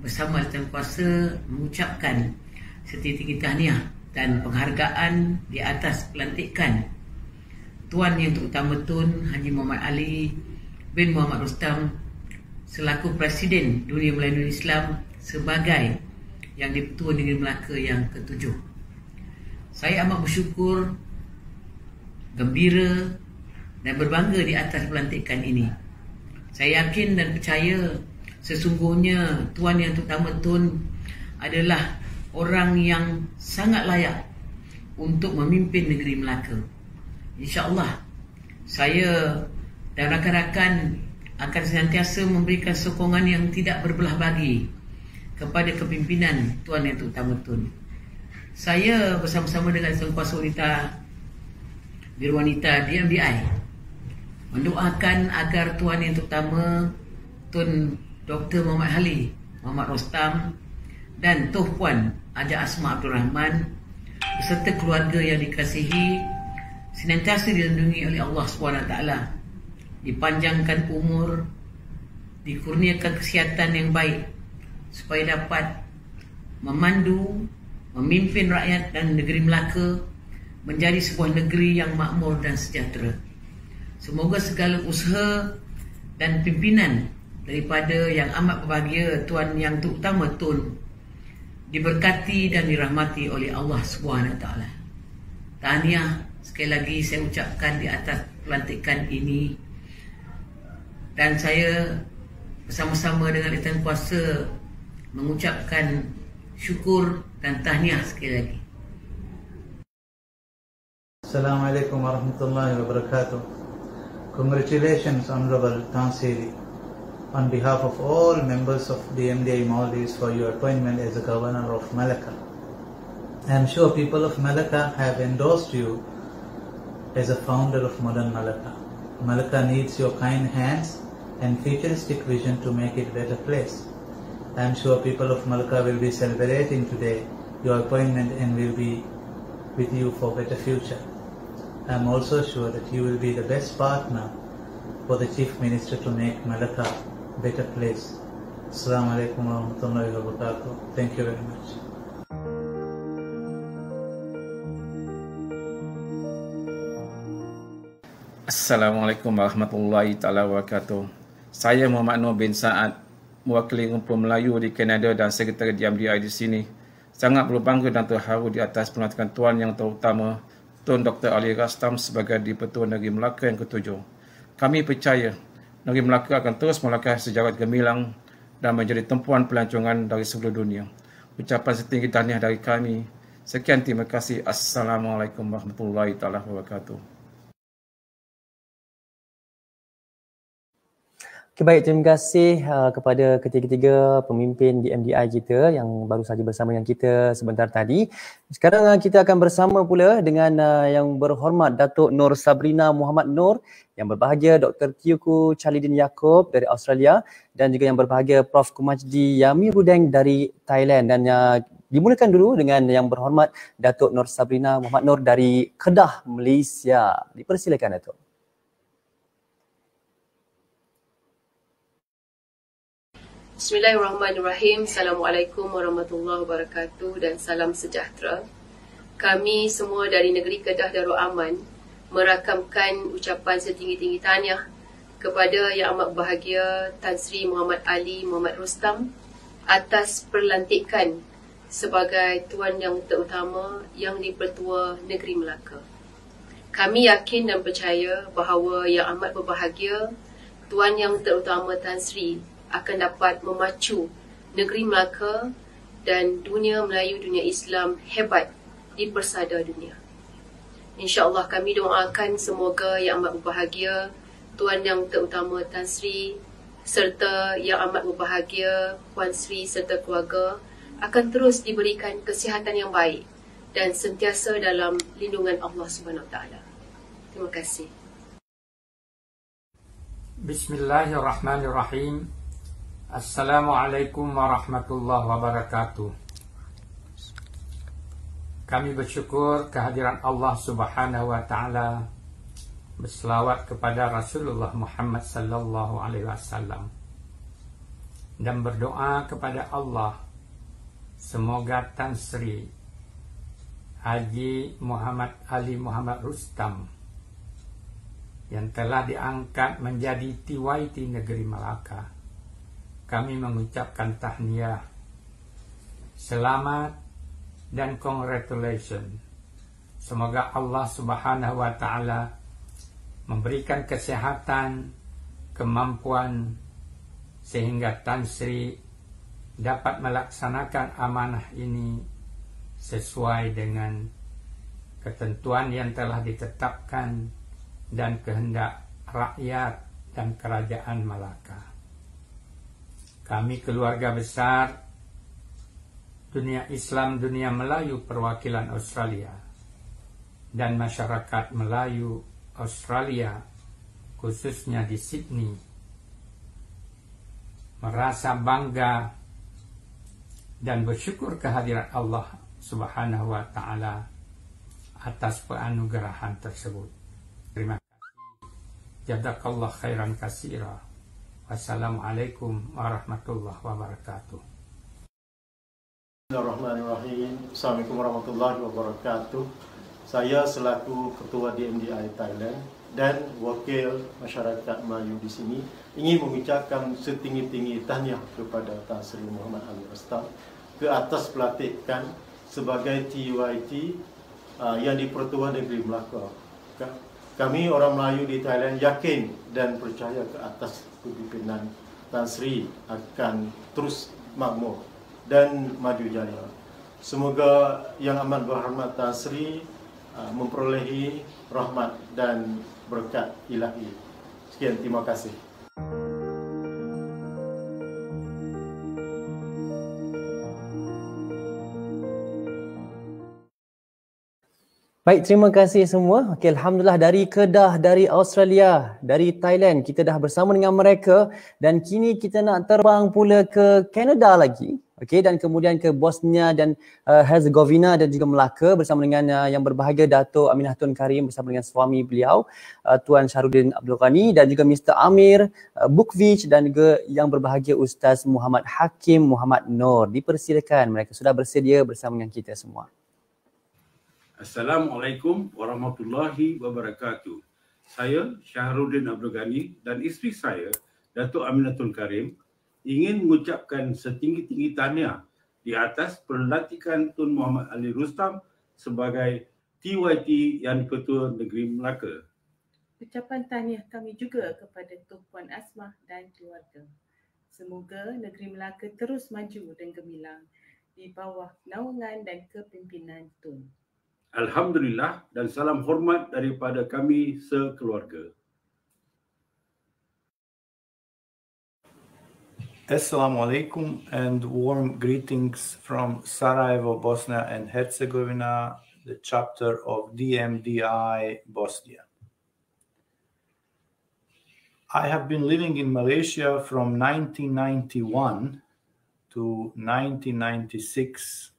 bersama Tuan Kuasa mengucapkan setinggi-tinggi tahniah dan penghargaan di atas pelantikan Tuan Yang Terutama Tun Haji Muhammad Ali bin Muhammad Rustam selaku Presiden Dunia Melayu Dunia Islam sebagai Yang di-Pertua Negeri Melaka yang ke-7. Saya amat bersyukur, gembira dan berbangga di atas pelantikan ini. Saya yakin dan percaya sesungguhnya Tuan Yang Terutama Tun adalah orang yang sangat layak untuk memimpin negeri Melaka. InsyaAllah saya dan rakan-rakan akan senantiasa memberikan sokongan yang tidak berbelah bagi kepada kepimpinan Tuan Yang Terutama Tun. Saya bersama-sama dengan Tuan Kuasa Wanita Biro Wanita DMDI mendoakan agar Tuan Yang Terutama Tun Dr. Muhammad Ali Muhammad Rustam dan Tuh Puan Haja Asma Abdul Rahman beserta keluarga yang dikasihi senantiasa dilindungi oleh Allah SWT, dipanjangkan umur, dikurniakan kesihatan yang baik supaya dapat memandu, memimpin rakyat dan negeri Melaka menjadi sebuah negeri yang makmur dan sejahtera. Semoga segala usaha dan pimpinan daripada yang amat berbahagia Tuan Yang Terutama Tun diberkati dan dirahmati oleh Allah SWT. Tahniah sekali lagi saya ucapkan di atas pelantikan ini, dan saya bersama-sama dengan Tuan Kuasa mengucapkan syukur dan tahniah sekali lagi. Assalamualaikum warahmatullahi wabarakatuh. Congratulations, Honorable Tan Sri, on behalf of all members of the MDI Maldives for your appointment as the Governor of Malacca. I am sure people of Malacca have endorsed you as a founder of modern Malacca. Malacca needs your kind hands and futuristic vision to make it a better place. I am sure people of Malacca will be celebrating today your appointment and will be with you for better future. I am also sure that you will be the best partner for the Chief Minister to make Malacca a better place. Assalamualaikum warahmatullahi wabarakatuh. Thank you very much. Assalamualaikum warahmatullahi taala wabarakatuh. Saya Muhammad Noor bin Saad, mewakili Rumpun Melayu di Kanada dan Sekretari di MDI di sini. Sangat berbangga dan terharu di atas pelantikan Tuan Yang Terutama Tun Dr. Ali Rastam sebagai Di-Pertua Negeri Melaka yang ke-7. Kami percaya Negeri Melaka akan terus melangkah sejarah gemilang dan menjadi tumpuan pelancongan dari seluruh dunia. Ucapan setinggi tahniah dari kami. Sekian, terima kasih. Assalamualaikum warahmatullahi taala wabarakatuh. Okay, baik, terima kasih kepada ketiga-tiga pemimpin di MDI kita yang baru saja bersama dengan kita sebentar tadi. Sekarang kita akan bersama pula dengan yang berhormat Datuk Nur Sabrina Muhammad Noor, yang berbahagia Dr. Teuku Chalidin Yaakob dari Australia, dan juga yang berbahagia Prof. Kumajdi Yamirudeng dari Thailand. Dan dimulakan dulu dengan yang berhormat Datuk Nur Sabrina Muhammad Noor dari Kedah, Malaysia. Dipersilakan, Datuk. Bismillahirrahmanirrahim. Assalamualaikum warahmatullahi wabarakatuh dan salam sejahtera. Kami semua dari negeri Kedah Darul Aman merakamkan ucapan setinggi-tinggi tahniah kepada Yang Amat Berbahagia Tan Sri Muhammad Ali Muhammad Rustam atas perlantikan sebagai Tuan Yang Terutama Yang di-Pertua Negeri Melaka. Kami yakin dan percaya bahawa Yang Amat Berbahagia Tuan Yang Terutama Tan Sri akan dapat memacu negeri Melaka dan dunia Melayu, dunia Islam hebat di persada dunia. InsyaAllah kami doakan semoga Yang Amat Berbahagia Tuan Yang Terutama Tan Sri serta Yang Amat Berbahagia Puan Sri serta keluarga akan terus diberikan kesihatan yang baik dan sentiasa dalam lindungan Allah SWT. Terima kasih. Bismillahirrahmanirrahim. Assalamualaikum warahmatullahi wabarakatuh. Kami bersyukur kehadiran Allah Subhanahu wa taala, berselawat kepada Rasulullah Muhammad sallallahu alaihi wasallam, dan berdoa kepada Allah semoga Tan Sri Haji Muhammad Ali Muhammad Rustam yang telah diangkat menjadi TYT Negeri Melaka, kami mengucapkan tahniah, selamat dan congratulations. Semoga Allah Subhanahu wa taala memberikan kesehatan, kemampuan sehingga Tan Sri dapat melaksanakan amanah ini sesuai dengan ketentuan yang telah ditetapkan dan kehendak rakyat dan kerajaan Melaka. Kami keluarga besar dunia Islam, dunia Melayu perwakilan Australia dan masyarakat Melayu Australia, khususnya di Sydney, merasa bangga dan bersyukur kehadiran Allah Subhanahu wa taala atas penganugerahan tersebut. Terima kasih. Jazakallah khairan katsira. Wassalamualaikum warahmatullahi wabarakatuh. Bismillahirrahmanirrahim. Assalamualaikum warahmatullahi wabarakatuh. Saya selaku Ketua DMDI Thailand dan wakil masyarakat Melayu di sini ingin mengucapkan setinggi-tinggi tahniah kepada Tan Sri Muhammad Ali Rustam ke atas pelantikan sebagai TYT yang di-Pertua Negeri Melaka. Kami orang Melayu di Thailand yakin dan percaya ke atas kepimpinan Tan Sri akan terus makmur dan maju jaya. Semoga Yang Amat Berhormat Tan Sri memperolehi rahmat dan berkat ilahi. Sekian, terima kasih. Baik, terima kasih semua. Okey, alhamdulillah dari Kedah, dari Australia, dari Thailand, kita dah bersama dengan mereka dan kini kita nak terbang pula ke Kanada lagi. Okey, dan kemudian ke Bosnia dan Herzegovina dan juga Melaka bersama dengan yang berbahagia Dato' Aminah Tun Karim bersama dengan suami beliau Tuan Syahrudin Abdul Ghani dan juga Mr. Amir Bukvich dan juga yang berbahagia Ustaz Muhammad Hakim Muhammad Nur. Dipersilakan, mereka sudah bersedia bersama dengan kita semua. Assalamualaikum warahmatullahi wabarakatuh. Saya Syahrudin Abdul Ghani dan isteri saya Dato' Aminatul Karim ingin mengucapkan setinggi-tinggi tahniah di atas pelantikan Tun Muhammad Ali Rustam sebagai TYT Yang Ketua Negeri Melaka. Ucapan tahniah kami juga kepada Tok Puan Asmah dan keluarga. Semoga negeri Melaka terus maju dan gemilang di bawah naungan dan kepimpinan Tun. Alhamdulillah dan salam hormat daripada kami sekeluarga. Assalamualaikum and warm greetings from Sarajevo, Bosnia and Herzegovina, the chapter of DMDI Bosnia. I have been living in Malaysia from 1991 to 1996.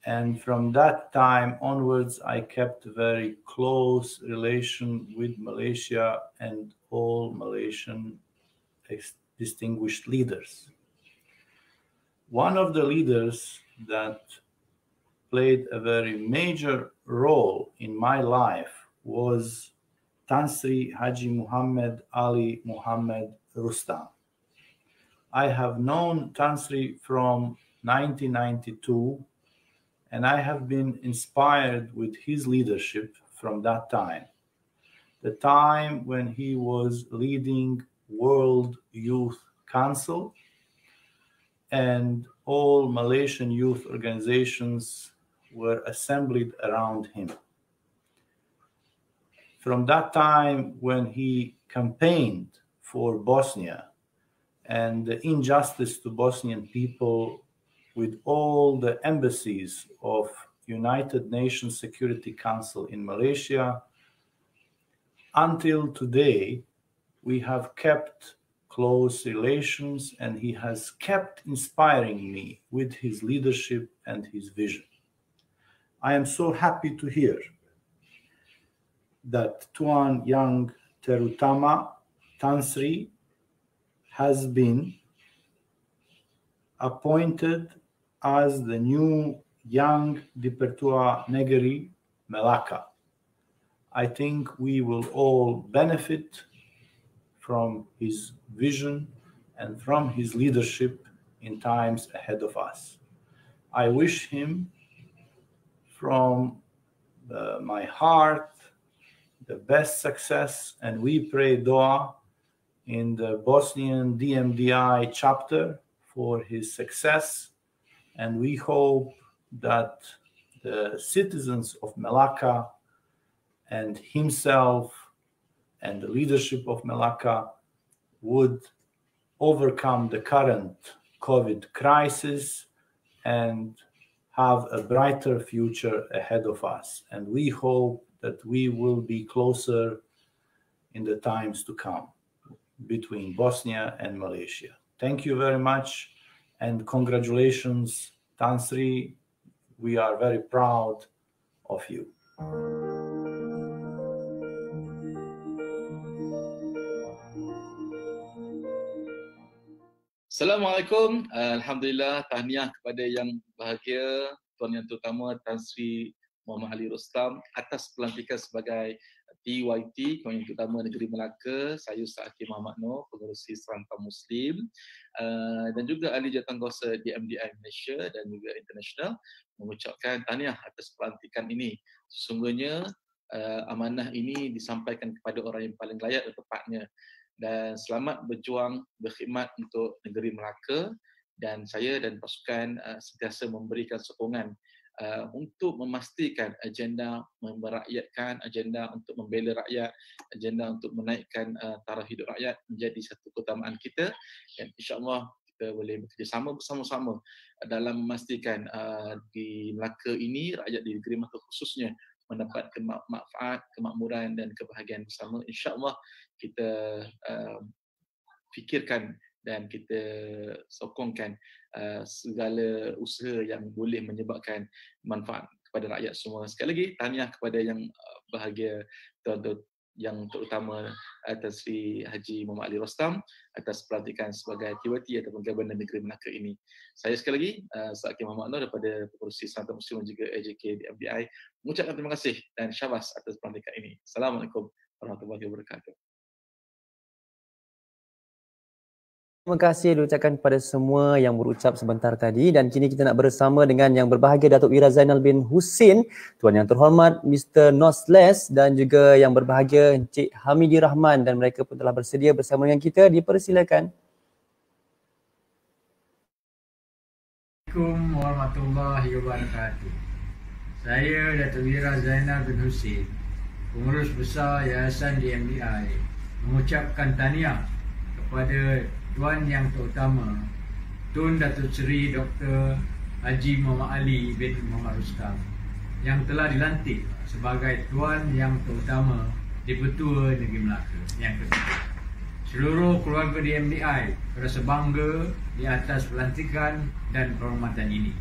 And from that time onwards, I kept a very close relation with Malaysia and all Malaysian distinguished leaders. One of the leaders that played a very major role in my life was Tan Sri Haji Muhammad Ali Muhammad Rustam. I have known Tan Sri from 1992. And I have been inspired with his leadership from that time. The time when he was leading World Youth Council and all Malaysian youth organizations were assembled around him. From that time when he campaigned for Bosnia and the injustice to Bosnian people with all the embassies of United Nations Security Council in Malaysia, until today, we have kept close relations and he has kept inspiring me with his leadership and his vision. I am so happy to hear that Tuan Yang Terutama Tan Sri has been appointed as the new Yang Dipertua Negeri Melaka. I think we will all benefit from his vision and from his leadership in times ahead of us. I wish him from my heart the best success, and we pray dua in the Bosnian DMDI chapter for his success. And we hope that the citizens of Melaka and himself and the leadership of Melaka would overcome the current COVID crisis and have a brighter future ahead of us. And we hope that we will be closer in the times to come between Bosnia and Malaysia. Thank you very much. And congratulations, Tan Sri. We are very proud of you. Assalamualaikum. Alhamdulillah, tahniah kepada yang bahagia Tuan Yang Terutama Tan Sri Muhammad Ali Rustam atas pelantikan sebagai TYT, Tuan Yang Terutama Negeri Melaka. Saya Ustaz Hakim Muhammad Nur, pengerusi Serantau Muslim, dan juga ahli jawatankuasa DMDI Malaysia dan juga international, mengucapkan tahniah atas pelantikan ini. Sesungguhnya amanah ini disampaikan kepada orang yang paling layak dan tepatnya. Dan selamat berjuang berkhidmat untuk negeri Melaka, dan saya dan pasukan sentiasa memberikan sokongan untuk memastikan agenda merakyatkan, agenda untuk membela rakyat, agenda untuk menaikkan taraf hidup rakyat menjadi satu keutamaan kita, dan insya-Allah kita boleh bekerjasama bersama-sama dalam memastikan di Melaka ini, rakyat di negeri Melaka khususnya mendapat manfaat, kemakmuran dan kebahagiaan bersama. InsyaAllah kita fikirkan dan kita sokongkan segala usaha yang boleh menyebabkan manfaat kepada rakyat semua. Sekali lagi, tahniah kepada yang bahagia, tuan-tuan yang terutama Tan Sri Haji Muhammad Ali Rostam atas pelantikan sebagai TYT ataupun Governor Negeri Melaka ini. Saya sekali lagi, Said Muhammad Nur daripada Pengurusi Sanatun Muslim dan juga AJK di MDI mengucapkan terima kasih dan syabas atas pelantikan ini. Assalamualaikum warahmatullahi wabarakatuh. Terima kasih diucapkan kepada semua yang berucap sebentar tadi, dan kini kita nak bersama dengan yang berbahagia Datuk Ira Zainal bin Husin, Tuan Yang Terhormat Mr. Nosles, dan juga yang berbahagia Encik Hamidi Rahman, dan mereka pun telah bersedia bersama dengan kita. Dipersilakan. Assalamualaikum warahmatullahi wabarakatuh. Saya Datuk Ira Zainal bin Husin, Pengurus Besar Yayasan DMDI, mengucapkan tahniah kepada Tuan Yang Terutama Tun Datuk Seri Dr. Haji Muhammad Ali bin Muhammad Rustam yang telah dilantik sebagai Tuan Yang Terutama Dipertua Negeri Melaka yang ketiga. Seluruh keluarga DMDI merasa bangga di atas pelantikan dan penghormatan ini.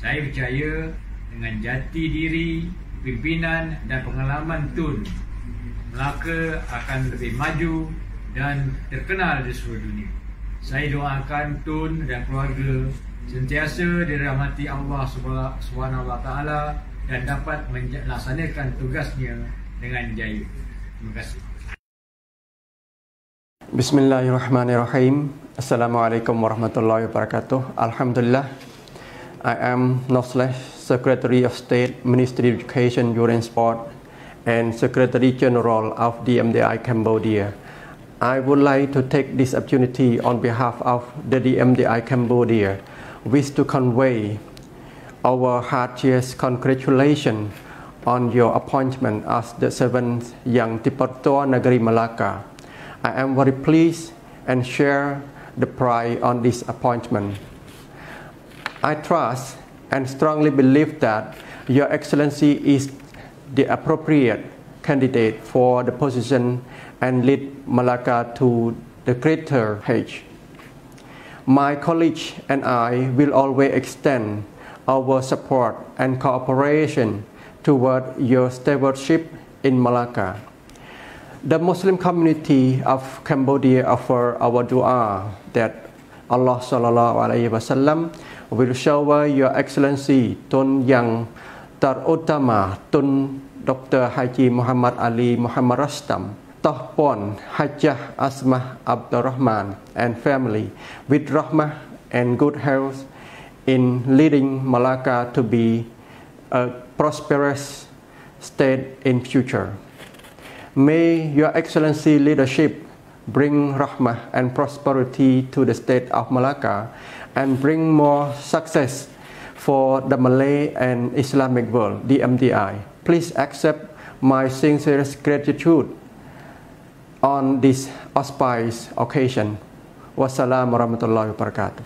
Saya percaya dengan jati diri, pimpinan dan pengalaman Tun, Melaka akan lebih maju dan terkenal di seluruh dunia. Saya doakan Tun dan keluarga sentiasa dirahmati Allah Subhanahu Wa Taala dan dapat melaksanakan tugasnya dengan jaya. Terima kasih. Bismillahirrahmanirrahim. Assalamualaikum warahmatullahi wabarakatuh. Alhamdulillah. I am Nosles, Secretary of State, Ministry of Education, Youth and Sport, and Secretary General of DMDI Cambodia. I would like to take this opportunity on behalf of the DMDI Cambodia, wish to convey our heartiest congratulations on your appointment as the 7th Yang Dipertua Negeri Melaka. I am very pleased and share the pride on this appointment. I trust and strongly believe that Your Excellency is the appropriate candidate for the position and lead Melaka to the greater heights. My colleagues and I will always extend our support and cooperation toward your stewardship in Melaka. The Muslim community of Cambodia offer our dua that Allah Sallallahu Alaihi Wasallam will shower Your Excellency Tun Yang Terutama Tun Dr. Haji Muhammad Ali Muhammad Rustam, Toh Pon Hajah Asmah Abdul Rahman and family with rahmah and good health in leading Melaka to be a prosperous state in future. May Your Excellency leadership bring rahmah and prosperity to the state of Melaka and bring more success for the Malay and Islamic world, DMDI. Please accept my sincerest gratitude on this auspicious occasion. Wassalamu warahmatullahi wabarakatuh.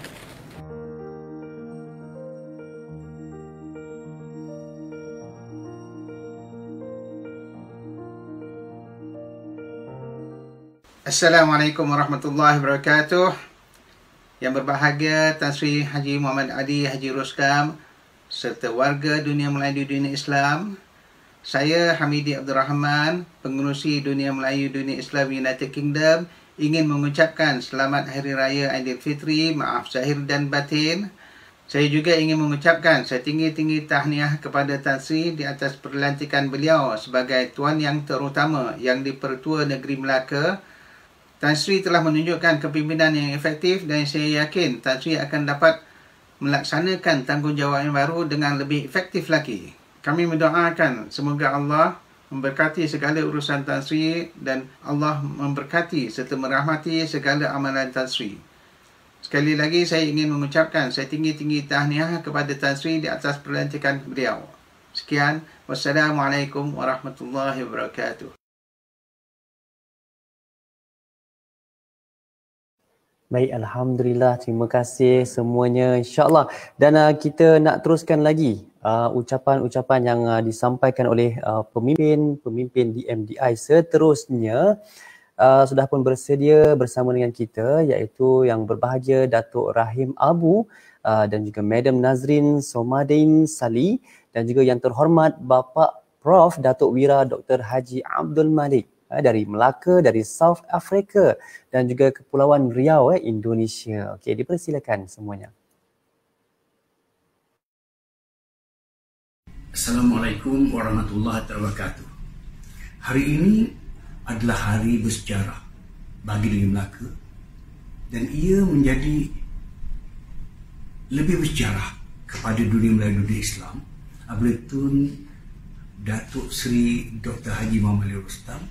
Assalamualaikum warahmatullahi wabarakatuh. Yang berbahagia Tan Sri Haji Muhammad Ali Haji Rustam serta warga dunia Melayu dunia Islam. Saya Hamidi Abdul Rahman, Pengerusi Dunia Melayu Dunia Islam United Kingdom, ingin mengucapkan selamat Hari Raya Aidilfitri, maaf zahir dan batin. Saya juga ingin mengucapkan setinggi-tinggi tahniah kepada Tan Sri di atas pelantikan beliau sebagai Tuan Yang Terutama Yang Dipertua Negeri Melaka. Tan Sri telah menunjukkan kepimpinan yang efektif dan saya yakin Tan Sri akan dapat melaksanakan tanggungjawab yang baru dengan lebih efektif lagi. Kami mendoakan semoga Allah memberkati segala urusan Tan Sri dan Allah memberkati serta merahmati segala amalan Tan Sri. Sekali lagi saya ingin mengucapkan setinggi-tinggi tahniah kepada Tan Sri di atas pelantikan beliau. Sekian, wassalamualaikum warahmatullahi wabarakatuh. Baik, Alhamdulillah. Terima kasih semuanya, insyaAllah. Dan kita nak teruskan lagi ucapan-ucapan yang disampaikan oleh pemimpin DMDI seterusnya. Sudah pun bersedia bersama dengan kita, iaitu yang berbahagia Datuk Rahim Abu dan juga Madam Nazrin Somadin Sali, dan juga yang terhormat Bapak Prof. Datuk Wira Dr. Haji Abdul Malik dari Melaka, dari South Africa dan juga Kepulauan Riau, Indonesia. Okey, dipersilakan semuanya. Assalamualaikum warahmatullahi wabarakatuh. Hari ini adalah hari bersejarah bagi negeri Melaka dan ia menjadi lebih bersejarah kepada dunia Melayu, dunia Islam apabila Tun Datuk Seri Dr. Haji Muhammad Ali Rustam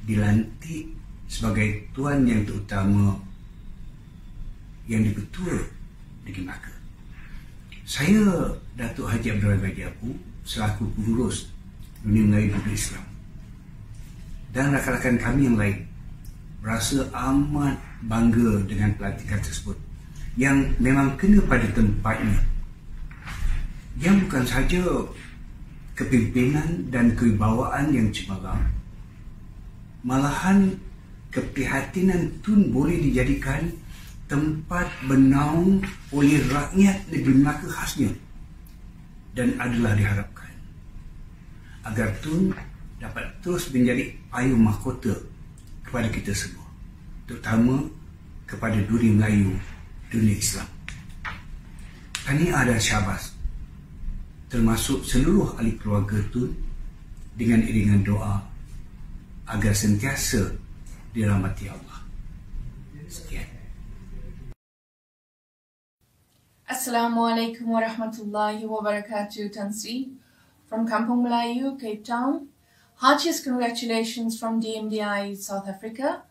dilantik sebagai Tuan Yang Terutama Yang di-Ketua Negeri Melaka. Saya, Datuk Haji Abdul Rahim Abu, selaku pengurus dunia Melayu dunia Islam dan rakan-rakan kami yang lain berasa amat bangga dengan pelantikan tersebut yang memang kena pada tempatnya, yang bukan sahaja kepimpinan dan kewibawaan yang cemerlang, malahan keprihatinan Tun boleh dijadikan tempat bernaung oleh rakyat negeri Melaka khasnya, dan adalah diharapkan agar Tun dapat terus menjadi payung mahkota kepada kita semua, terutama kepada dunia Melayu, dunia Islam. Tahniah dan syabas termasuk seluruh ahli keluarga Tun dengan iringan doa agar sentiasa dirahmati Allah. Sekian. Assalamualaikum warahmatullahi wabarakatuh, Tan Sri. From Kampung Melayu, Cape Town. Heartiest congratulations from DMDI South Africa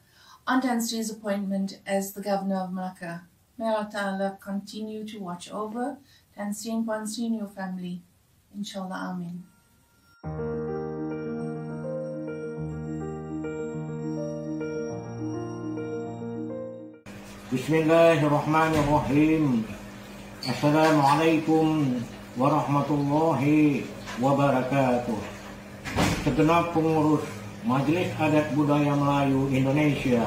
on Tan Sri's appointment as the Governor of Melaka. May Allah Ta'ala continue to watch over Tan Sri and Puan Sri and your family. Inshallah, Amin. Bismillahirrahmanirrahim. Assalamualaikum warahmatullahi wabarakatuh. Segenap pengurus Majlis Adat Budaya Melayu Indonesia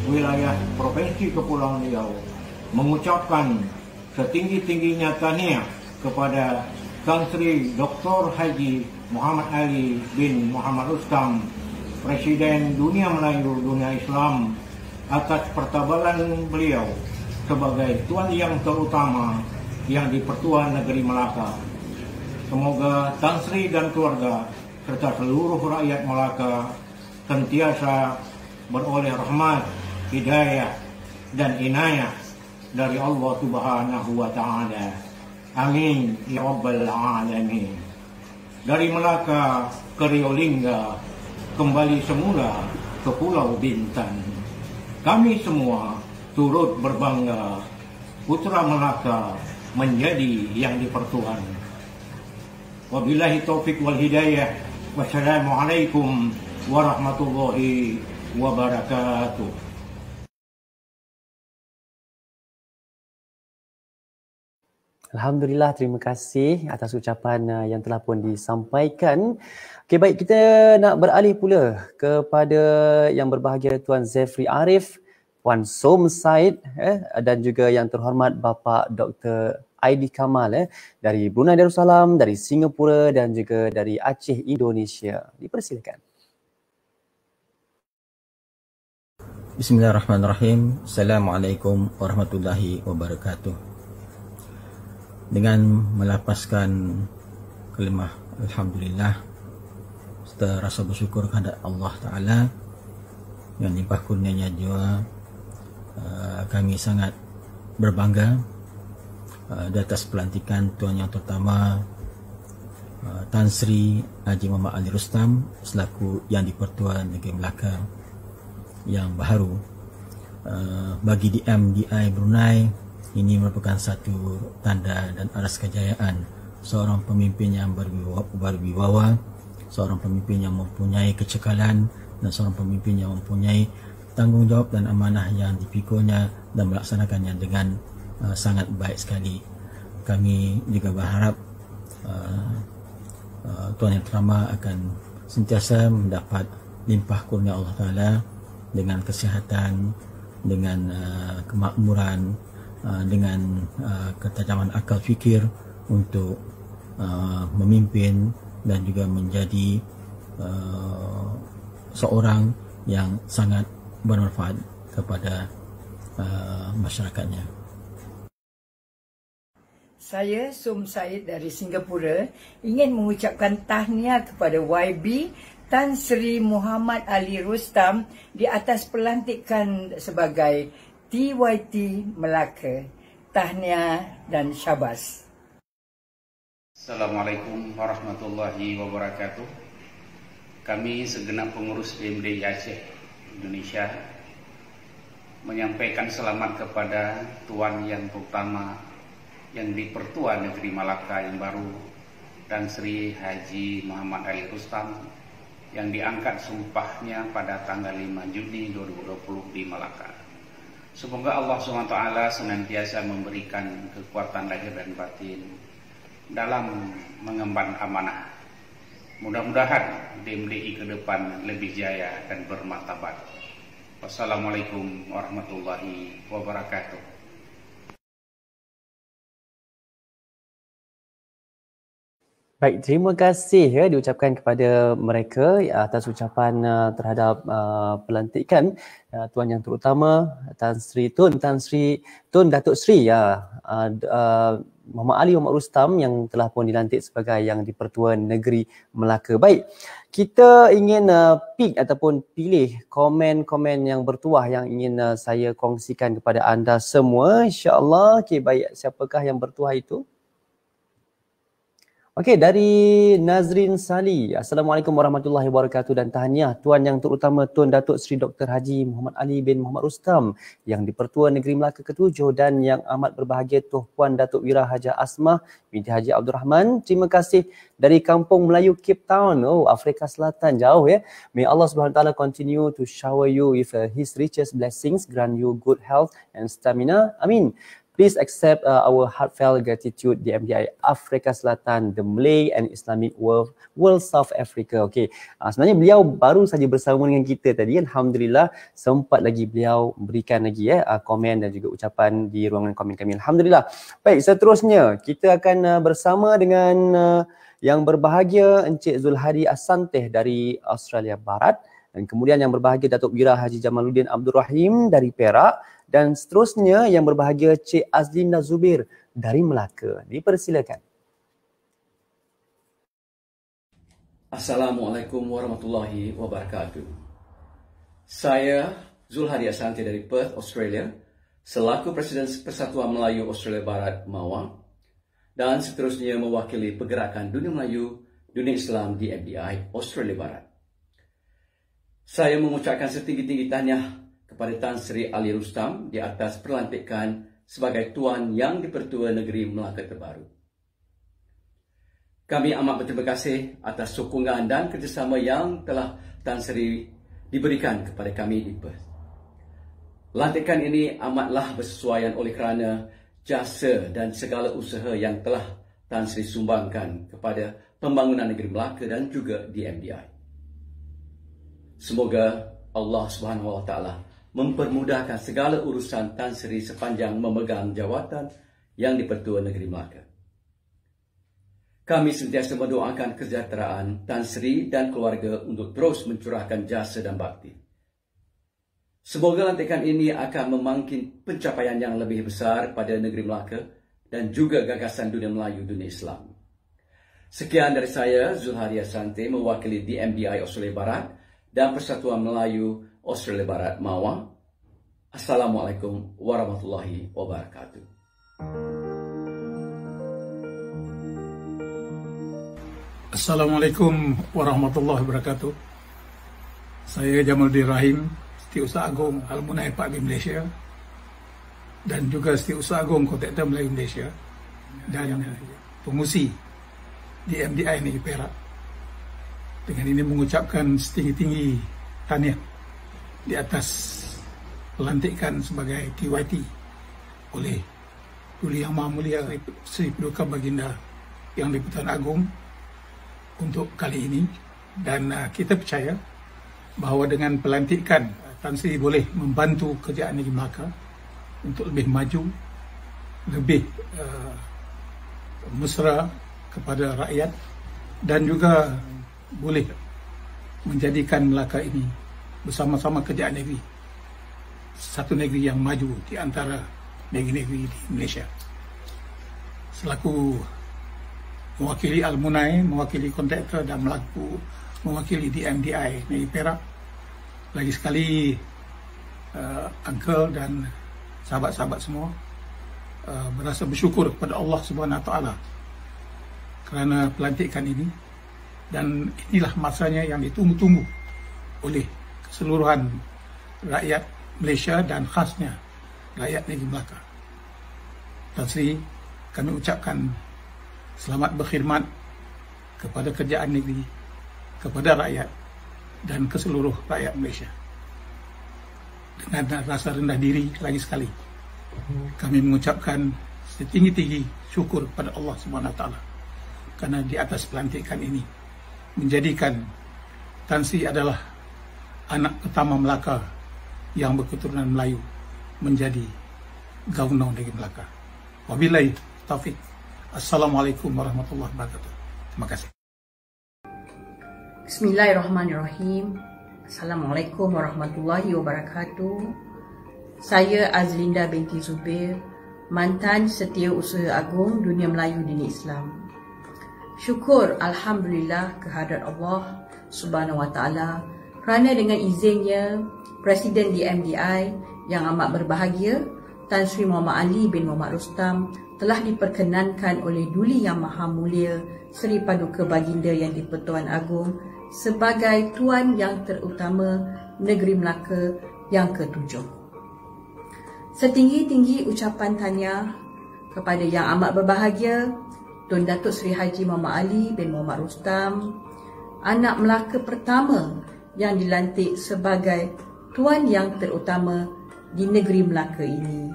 wilayah Provinsi Kepulauan Riau mengucapkan setinggi-tingginya tahniah kepada Tan Sri Dr. Haji Muhammad Ali bin Muhammad Rustam, Presiden Dunia Melayu Dunia Islam, atas pertabalan beliau sebagai Tuan Yang Terutama yang di-Pertuan Negeri Melaka. Semoga Tan Sri dan keluarga serta seluruh rakyat Melaka sentiasa beroleh rahmat, hidayah dan inayah dari Allah Subhanahu wa Ta'ala. Amin ya Rabbal Alamin. Dari Melaka ke Rio Lingga, kembali semula ke Pulau Bintan. Kami semua turut berbangga putra Melaka menjadi yang di-Pertuan. Wabillahi taufik wal hidayah. Wassalamualaikum warahmatullahi wabarakatuh. Alhamdulillah, terima kasih atas ucapan yang telah pun disampaikan. Okey, baik, kita nak beralih pula kepada yang berbahagia Tuan Zefri Arif, Puan Som Said dan juga yang terhormat Bapak Dr. Aidi Kamal dari Brunei Darussalam, dari Singapura dan juga dari Aceh, Indonesia. Dipersilakan. Bismillahirrahmanirrahim. Assalamualaikum warahmatullahi wabarakatuh. Dengan melapaskan kalimah Alhamdulillah serta rasa bersyukur kepada Allah Ta'ala yang limpah kurnianya juga, kami sangat berbangga di atas pelantikan Tuan Yang Terutama Tan Sri Haji Muhammad Ali Rustam selaku Yang di-Pertuan Negeri Melaka yang baru. bagi di MDI Brunei ini merupakan satu tanda dan aras kejayaan seorang pemimpin yang berwibawa, seorang pemimpin yang mempunyai kecekalan dan seorang pemimpin yang mempunyai tanggungjawab dan amanah yang dipikulnya dan melaksanakannya dengan sangat baik sekali. Kami juga berharap Tuan Yang Terhormat akan sentiasa mendapat limpah kurnia Allah Ta'ala dengan kesihatan, dengan kemakmuran, dengan ketajaman akal fikir untuk memimpin dan juga menjadi seorang yang sangat bermanfaat kepada masyarakatnya. Saya Sum Said dari Singapura ingin mengucapkan tahniah kepada YB Tan Sri Muhammad Ali Rustam di atas pelantikan sebagai TYT Melaka. Tahniah dan syabas. Assalamualaikum warahmatullahi wabarakatuh. Kami segenap pengurus DMDI Aceh Indonesia menyampaikan selamat kepada Tuan Yang Terutama yang di-Pertua Negeri Malaka yang baru, Tan Sri Haji Muhammad Ali Rustam yang diangkat sumpahnya pada tanggal 5 Juni 2020 di Malaka. Semoga Allah SWT senantiasa memberikan kekuatan lahir dan batin dalam mengemban amanah. Mudah-mudahan DMDI ke depan lebih jaya dan bermartabat. Wassalamualaikum warahmatullahi wabarakatuh. Baik, terima kasih ya diucapkan kepada mereka atas ucapan terhadap pelantikan Tuan Yang Terutama Tun Datuk Sri Muhammad Ali Muhammad Rustam yang telah pun dilantik sebagai Yang di-Pertua Negeri Melaka. Baik, kita ingin pick ataupun pilih komen-komen yang bertuah yang ingin saya kongsikan kepada anda semua, insya-Allah. Okey, baik, siapakah yang bertuah itu? Okey, dari Nazrin Sali. Assalamualaikum warahmatullahi wabarakatuh dan tahniah Tuan Yang Terutama Tun Datuk Sri Dr. Haji Muhammad Ali bin Muhammad Rustam yang di-Pertua Negeri Melaka ke-7 dan yang amat berbahagia Tuh Puan Datuk Wira Haja Asmah binti Haji Abdul Rahman. Terima kasih dari Kampung Melayu, Cape Town. Oh, Afrika Selatan, jauh ya. May Allah Subhanahu Wa Taala continue to shower you with His richest blessings, grant you good health and stamina. Amin. Please accept our heartfelt gratitude DMDI Afrika Selatan, the Malay and Islamic World South Africa. Okey, sebenarnya beliau baru saja bersama dengan kita tadi. Alhamdulillah sempat lagi beliau berikan lagi komen dan juga ucapan di ruangan komen kami. Alhamdulillah. Baik, seterusnya kita akan bersama dengan yang berbahagia Encik Zulhadi Asanteh dari Australia Barat. Dan kemudian yang berbahagia Datuk Wira Haji Jamaluddin Abdul Rahim dari Perak. Dan seterusnya yang berbahagia Cik Azlinda Zubir dari Melaka. Dipersilakan. Assalamualaikum warahmatullahi wabarakatuh. Saya Zulhadi Asanteh dari Perth, Australia, selaku Presiden Persatuan Melayu Australia Barat Mawang, dan seterusnya mewakili Pergerakan Dunia Melayu, Dunia Islam di MDI Australia Barat. Saya mengucapkan setinggi-tinggi tahniah kepada Tan Sri Ali Rustam di atas pelantikan sebagai Tuan Yang di-Pertua Negeri Melaka terbaru. Kami amat berterima kasih atas sokongan dan kerjasama yang telah Tan Sri diberikan kepada kami di Perth. Lantikan ini amatlah bersesuaian oleh kerana jasa dan segala usaha yang telah Tan Sri sumbangkan kepada pembangunan negeri Melaka dan juga di MDI. Semoga Allah Subhanahu Wa Taala mempermudahkan segala urusan Tan Sri sepanjang memegang jawatan yang di-Pertua Negeri Melaka. Kami sentiasa mendoakan kesejahteraan Tan Sri dan keluarga untuk terus mencurahkan jasa dan bakti. Semoga lantikan ini akan memangkin pencapaian yang lebih besar pada negeri Melaka dan juga gagasan dunia Melayu, dunia Islam. Sekian dari saya, Zulhadi Asanteh, mewakili DMDI Australia Barat dan Persatuan Melayu Australia Barat Mawang. Assalamualaikum warahmatullahi wabarakatuh. Assalamualaikum warahmatullahi wabarakatuh. Saya Jamaluddin Rahim, Setiausaha Agung Alumni Parti Malaysia dan juga Setiausaha Agung Kontraktor Melayu Malaysia dan pengurusi di MDI Negeri Perak. Dengan ini mengucapkan setinggi-tinggi tahniah di atas pelantikan sebagai TYT oleh Duli Yang Maha Mulia Seri Paduka Baginda Yang di-Pertuan Agong untuk kali ini, dan kita percaya bahawa dengan pelantikan Tan Sri boleh membantu kerajaan Negeri Melaka untuk lebih maju, lebih mesra kepada rakyat, dan juga boleh menjadikan Melaka ini bersama-sama kerajaan negeri satu negeri yang maju di antara negeri-negeri di Malaysia. Selaku mewakili alumni, mewakili kontraktor dan mewakili di MDI Negeri Perak, lagi sekali uncle dan sahabat-sahabat semua berasa bersyukur kepada Allah Subhanahu Wa Taala kerana pelantikan ini, dan inilah masanya yang ditunggu-tunggu oleh keseluruhan rakyat Malaysia dan khasnya rakyat Negeri Melaka. Tan Sri, kami ucapkan selamat berkhidmat kepada kerajaan negeri, kepada rakyat dan ke seluruh rakyat Malaysia. Dengan rasa rendah diri lagi sekali, kami mengucapkan setinggi-tinggi syukur kepada Allah Subhanahu Wa Taala kerana di atas pelantikan ini menjadikan Tan Sri adalah anak pertama Melaka yang berketurunan Melayu menjadi Governor Negeri Melaka. Wabillahi taufik. Assalamualaikum warahmatullahi wabarakatuh. Terima kasih. Bismillahirrahmanirrahim. Assalamualaikum warahmatullahi wabarakatuh. Saya Azlinda binti Zubir, mantan Setiausaha Agung Dunia Melayu Dini Islam. Syukur Alhamdulillah kehadrat Allah Subhanahu Wa Taala kerana dengan izinnya Presiden di MDI yang amat berbahagia Tan Sri Muhammad Ali bin Muhammad Rustam telah diperkenankan oleh Duli Yang Maha Mulia Seri Paduka Baginda Yang di-Pertuan Agong sebagai Tuan Yang Terutama Negeri Melaka yang ke-7. Setinggi-tinggi ucapan tahniah kepada Yang amat berbahagia Tun Datuk Seri Haji Muhammad Ali bin Muhammad Rustam, anak Melaka pertama yang dilantik sebagai Tuan Yang Terutama di negeri Melaka ini.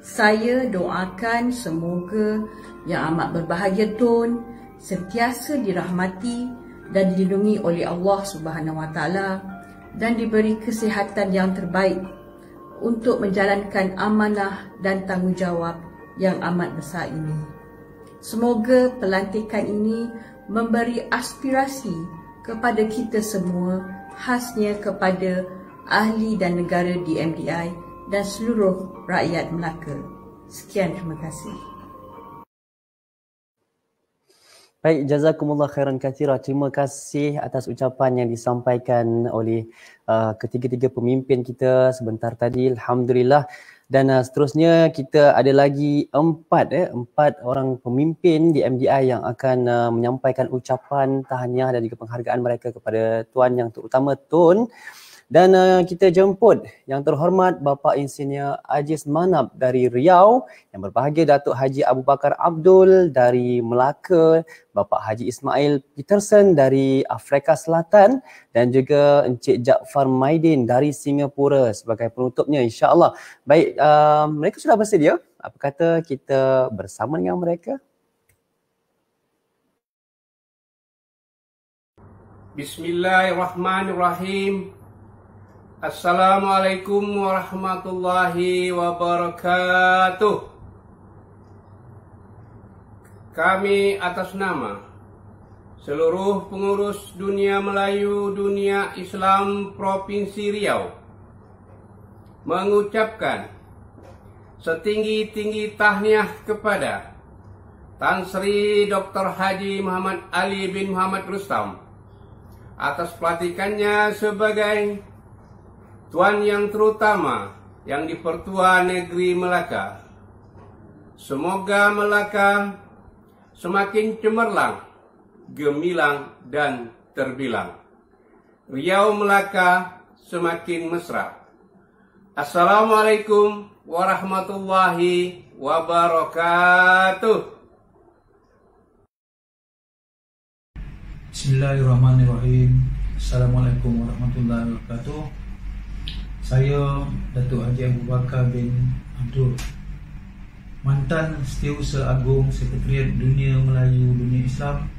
Saya doakan semoga Yang amat berbahagia Tun sentiasa dirahmati dan dilindungi oleh Allah Subhanahu Wa Taala dan diberi kesihatan yang terbaik untuk menjalankan amanah dan tanggungjawab yang amat besar ini. Semoga pelantikan ini memberi aspirasi kepada kita semua, khasnya kepada ahli dan negara di MDI dan seluruh rakyat Melaka. Sekian, terima kasih. Baik, jazakumullah khairan katsira. Terima kasih atas ucapan yang disampaikan oleh ketiga-tiga pemimpin kita sebentar tadi. Alhamdulillah. Dan seterusnya kita ada lagi empat orang pemimpin di MDI yang akan menyampaikan ucapan tahniah dan juga penghargaan mereka kepada Tuan Yang Terutama Tun. Dan kita jemput yang terhormat Bapa Insinyur Aziz Manab dari Riau, yang berbahagia Datuk Haji Abu Bakar Abdul dari Melaka, Bapa Haji Ismail Peterson dari Afrika Selatan dan juga Encik Jaafar Maidin dari Singapura sebagai penutupnya, insya-Allah. Baik, mereka sudah bersedia. Apa kata kita bersama dengan mereka? Bismillahirrahmanirrahim. Assalamualaikum warahmatullahi wabarakatuh. Kami atas nama seluruh pengurus Dunia Melayu Dunia Islam Provinsi Riau mengucapkan setinggi-tinggi tahniah kepada Tan Sri Dr. Haji Muhammad Ali bin Muhammad Rustam atas pelantikannya sebagai Tuan Yang Terutama Yang di-Pertuan Negeri Melaka. Semoga Melaka semakin cemerlang, gemilang dan terbilang. Riau Melaka semakin mesra. Assalamualaikum warahmatullahi wabarakatuh. Bismillahirrahmanirrahim. Assalamualaikum warahmatullahi wabarakatuh. Saya Datuk Haji Abu Bakar bin Abdul, mantan Setiausaha Agung Sekretariat Dunia Melayu Dunia Islam,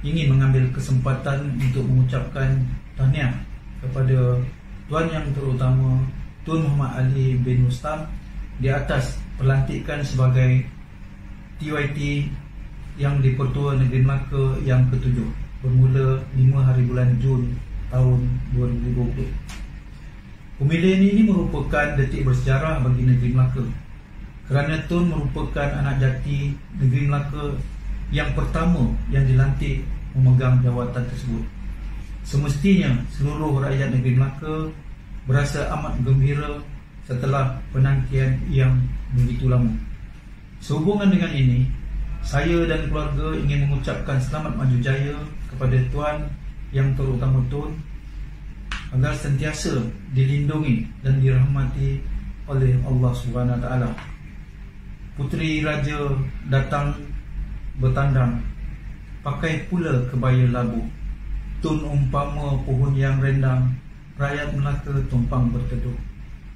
ingin mengambil kesempatan untuk mengucapkan tahniah kepada Tuan Yang Terutama Tun Muhammad Ali bin Rustam di atas pelantikan sebagai TYT yang di-Pertua Negeri Melaka yang ke-7 bermula 5 hari bulan Jun tahun 2020. Pemilihan ini merupakan detik bersejarah bagi negeri Melaka kerana Tun merupakan anak jati negeri Melaka yang pertama yang dilantik memegang jawatan tersebut. Semestinya seluruh rakyat negeri Melaka berasa amat gembira setelah penantian yang begitu lama. Sehubungan dengan ini, saya dan keluarga ingin mengucapkan selamat maju jaya kepada Tuan Yang Terutama Tun agar sentiasa dilindungi dan dirahmati oleh Allah SWT. Puteri Raja datang bertandang, pakai pula kebaya labu. Tun umpama pohon yang rendang, rakyat Melaka tumpang berteduh.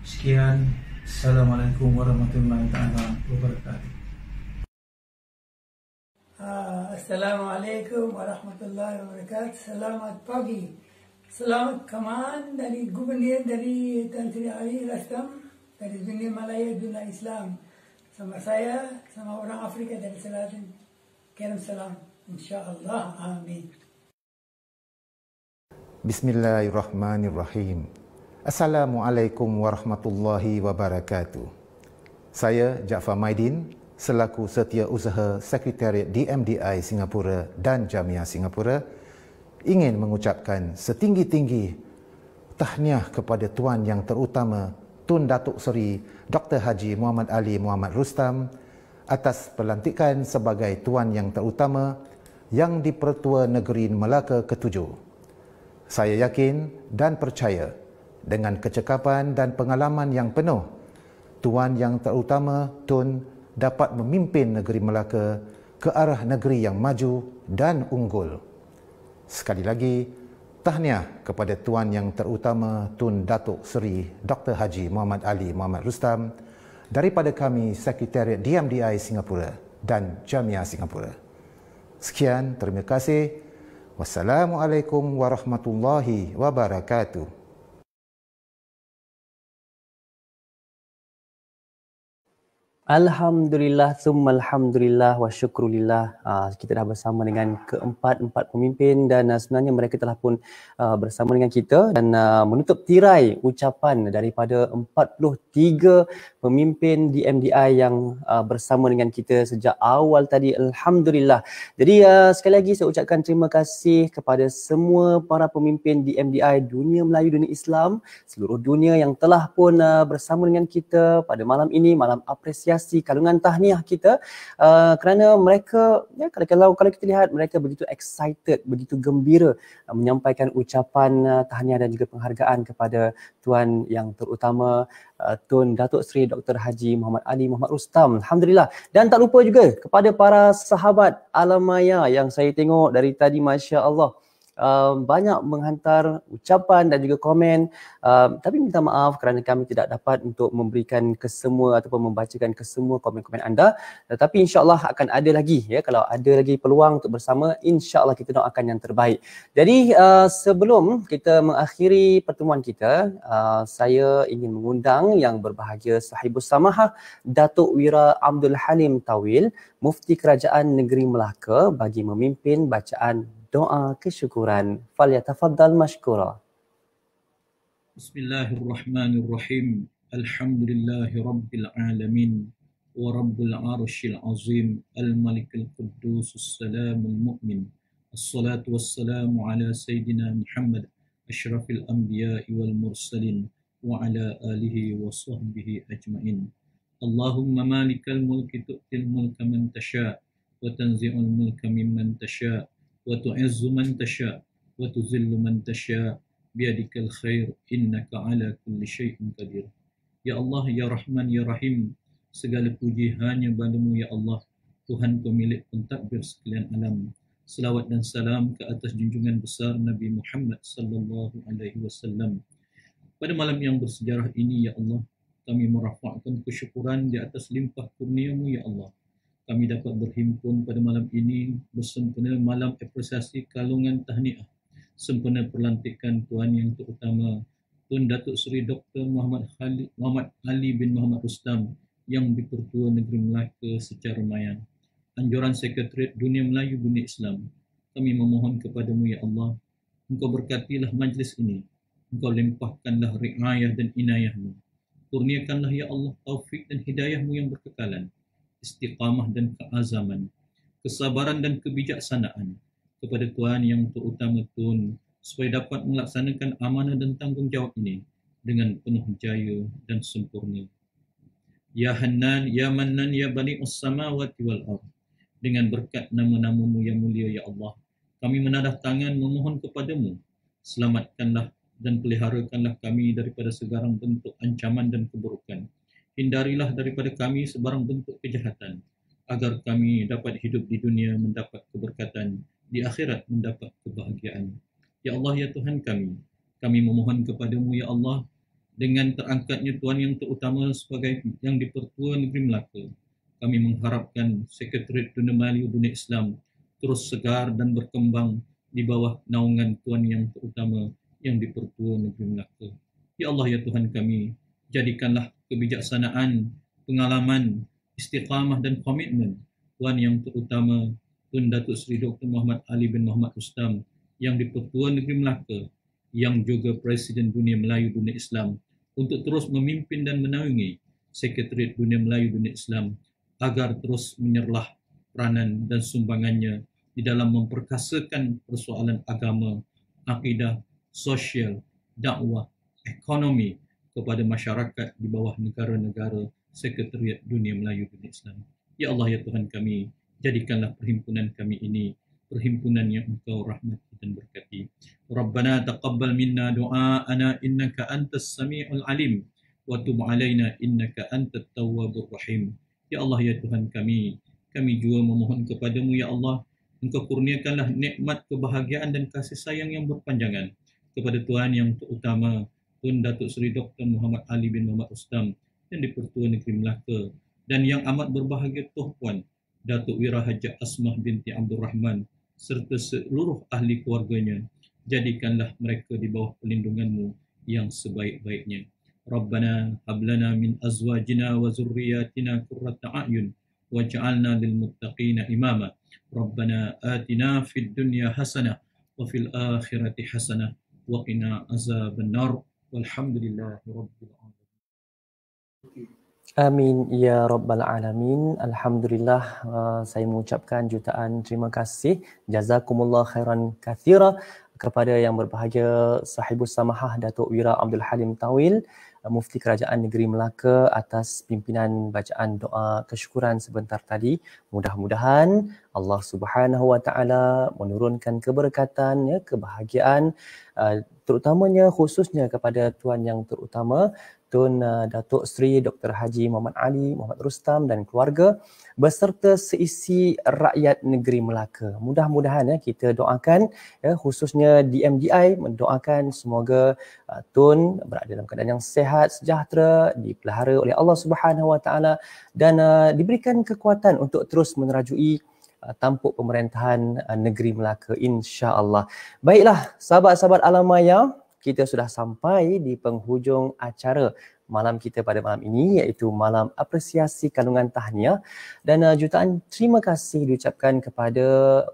Sekian, Assalamualaikum warahmatullahi wabarakatuh. Assalamualaikum warahmatullahi wabarakatuh. Selamat pagi. Selamat kaman dari Gubernur dari Tan Sri Ali Rustam dari Dunia Malaya Dunia Islam. Sama saya, sama orang Afrika dari Selatan. Kirim salam. InsyaAllah. Amin. Bismillahirrahmanirrahim. Assalamualaikum warahmatullahi wabarakatuh. Saya Jaafar Maidin selaku Setiausaha Sekretariat DMDI Singapura dan Jamiah Singapura ingin mengucapkan setinggi-tinggi tahniah kepada Tuan Yang Terutama Tun Datuk Seri Dr. Haji Muhammad Ali Muhammad Rustam atas pelantikan sebagai Tuan Yang Terutama yang di-Pertua Negeri Melaka ke-7. Saya yakin dan percaya dengan kecekapan dan pengalaman yang penuh, Tuan Yang Terutama Tun dapat memimpin negeri Melaka ke arah negeri yang maju dan unggul. Sekali lagi, tahniah kepada Tuan Yang Terutama Tun Datuk Seri Dr. Haji Muhammad Ali Muhammad Rustam daripada kami Sekretariat DMDI Singapura dan Jamiah Singapura. Sekian, terima kasih. Wassalamualaikum warahmatullahi wabarakatuh. Alhamdulillah, summa alhamdulillah wa syukrulillah. Kita dah bersama dengan keempat pemimpin dan sebenarnya mereka telah pun bersama dengan kita dan menutup tirai ucapan daripada 43 pemimpin DMDI yang bersama dengan kita sejak awal tadi. Alhamdulillah. Jadi sekali lagi saya ucapkan terima kasih kepada semua para pemimpin DMDI Dunia Melayu Dunia Islam seluruh dunia yang telah pun bersama dengan kita pada malam ini, malam apresiasi kalungan tahniah kita kerana mereka kalau kita lihat mereka begitu excited, begitu gembira menyampaikan ucapan tahniah dan juga penghargaan kepada Tuan Yang Terutama Tun Datuk Seri Dr. Haji Muhammad Ali Muhammad Rustam. Alhamdulillah. Dan tak lupa juga kepada para sahabat Alam Maya yang saya tengok dari tadi, Masya Allah, banyak menghantar ucapan dan juga komen, tapi minta maaf kerana kami tidak dapat untuk memberikan kesemua ataupun membacakan kesemua komen-komen anda, tetapi insya-Allah akan ada lagi ya, kalau ada lagi peluang untuk bersama, insya-Allah kita doakan yang terbaik. Jadi sebelum kita mengakhiri pertemuan kita, saya ingin mengundang yang berbahagia Sahibus Samahah Datuk Wira Abdul Halim Tawil, Mufti Kerajaan Negeri Melaka, bagi memimpin bacaan doa kesyukuran. Falyatafaddal mashkura. Bismillahirrahmanirrahim. Alhamdulillahi rabbil alamin wa rabbil arsyil azim. Al-Malikul Quddus As-Salamul Mu'min. Assalatu wassalamu ala Sayyidina Muhammad asyrafil anbiya'i wal mursalin wa ala alihi wa sahbihi ajma'in. Allahumma malikal mulki tu'til mulka man tasha' wa tanzi'ul mulka mimman tasha' wa tu'izzu man tasha' wa tuzillu man tasha' biyadikal khair innaka ala kulli syai'in qadir. Ya Allah, ya Rahman, ya Rahim, segala puji hanya padamu ya Allah, Tuhan pemilik pentadbir sekalian alam. Selawat dan salam ke atas junjungan besar Nabi Muhammad sallallahu alaihi wasallam. Pada malam yang bersejarah ini ya Allah, kami merafakkan kesyukuran di atas limpah kurniamu ya Allah. Kami dapat berhimpun pada malam ini bersempena malam apresiasi kalungan tahniah sempena perlantikan Tuan Yang Terutama Tun Datuk Seri Dr. Muhammad Ali bin Muhammad Rustam yang di-Pertua Negeri Melaka secara maya. Anjuran Sekretariat Dunia Melayu Dunia Islam, kami memohon kepadamu ya Allah, Engkau berkatilah majlis ini, Engkau limpahkanlah riayah dan inayahmu, kurniakanlah ya Allah taufik dan hidayahmu yang berkekalan, istiqamah dan keazaman, kesabaran dan kebijaksanaan kepada Tuan Yang Terutama Tun, supaya dapat melaksanakan amanah dan tanggungjawab ini dengan penuh jaya dan sempurna. Ya Hannan, Ya Mannan, Ya Bani'us Samawati wal Ardh, dengan berkat nama-namamu yang mulia ya Allah, kami menadah tangan memohon kepadamu, selamatkanlah dan peliharakanlah kami daripada sebarang bentuk ancaman dan keburukan. Hindarilah daripada kami sebarang bentuk kejahatan, agar kami dapat hidup di dunia mendapat keberkatan, di akhirat mendapat kebahagiaan. Ya Allah, ya Tuhan kami memohon kepadamu ya Allah, dengan terangkatnya Tuan Yang Terutama sebagai yang di-Pertua Negeri Melaka, kami mengharapkan Sekretariat Dunia Melayu Dunia Islam terus segar dan berkembang di bawah naungan Tuan Yang Terutama yang di-Pertua Negeri Melaka. Ya Allah, ya Tuhan kami, jadikanlah kebijaksanaan, pengalaman, istiqamah dan komitmen Tuan Yang Terutama Tun Datuk Seri Dr. Muhammad Ali bin Muhammad Rustam yang di-Pertua Negeri Melaka, yang juga Presiden Dunia Melayu Dunia Islam, untuk terus memimpin dan menaungi Sekretariat Dunia Melayu Dunia Islam agar terus menyerlah peranan dan sumbangannya di dalam memperkasakan persoalan agama, akidah, sosial, dakwah, ekonomi kepada masyarakat di bawah negara-negara Sekretariat Dunia Melayu Dunia Islam. Ya Allah, ya Tuhan kami, jadikanlah perhimpunan kami ini perhimpunan yang Engkau rahmati dan berkati. Rabbana taqabbal minna du'aana innaka antas sami'ul alim wa tub alaina innaka antat tawwabur rahim. Ya Allah, ya Tuhan kami juga memohon kepadamu ya Allah, Engkau kurniakanlah nikmat kebahagiaan dan kasih sayang yang berpanjangan kepada Tuan Yang Terutama Tun Datuk Seri Dr. Muhammad Ali bin Muhammad Rustam yang di-Pertua Negeri Melaka, dan yang amat berbahagia Tuh Puan Datuk Wira Hajah Asmah binti Abdul Rahman serta seluruh ahli keluarganya. Jadikanlah mereka di bawah pelindunganmu yang sebaik-baiknya. Rabbana hablana min azwajina wa zurriyatina qurrata a'yun waj'alna lil muttaqina imama. Rabbana atina fid dunya hasanah wa fil akhirati hasanah wa qina azabannar. Walhamdulillahi rabbil alamin. Amin ya rabbal alamin. Alhamdulillah, saya mengucapkan jutaan terima kasih, jazakumullah khairan katsira, kepada yang berbahagia Sahibus Samahah Datuk Wira Abdul Halim Tawil, Mufti Kerajaan Negeri Melaka, atas pimpinan bacaan doa kesyukuran sebentar tadi. Mudah-mudahan Allah Subhanahu Wa Taala menurunkan keberkatan, ya, kebahagiaan, terutamanya khususnya kepada Tuan Yang Terutama Tun Datuk Seri Dr. Haji Muhammad Ali Muhammad Rustam dan keluarga beserta seisi rakyat negeri Melaka. Mudah-mudahan, ya, kita doakan, ya, khususnya DMDI mendoakan semoga Tun berada dalam keadaan yang sihat, sejahtera, dipelihara oleh Allah Subhanahu Wa Taala, dan diberikan kekuatan untuk terus menerajui tampuk pemerintahan negeri Melaka, insya-Allah. Baiklah, sahabat-sahabat Alam Maya, kita sudah sampai di penghujung acara malam kita pada malam ini, iaitu malam apresiasi kandungan tahniah, dan jutaan terima kasih diucapkan kepada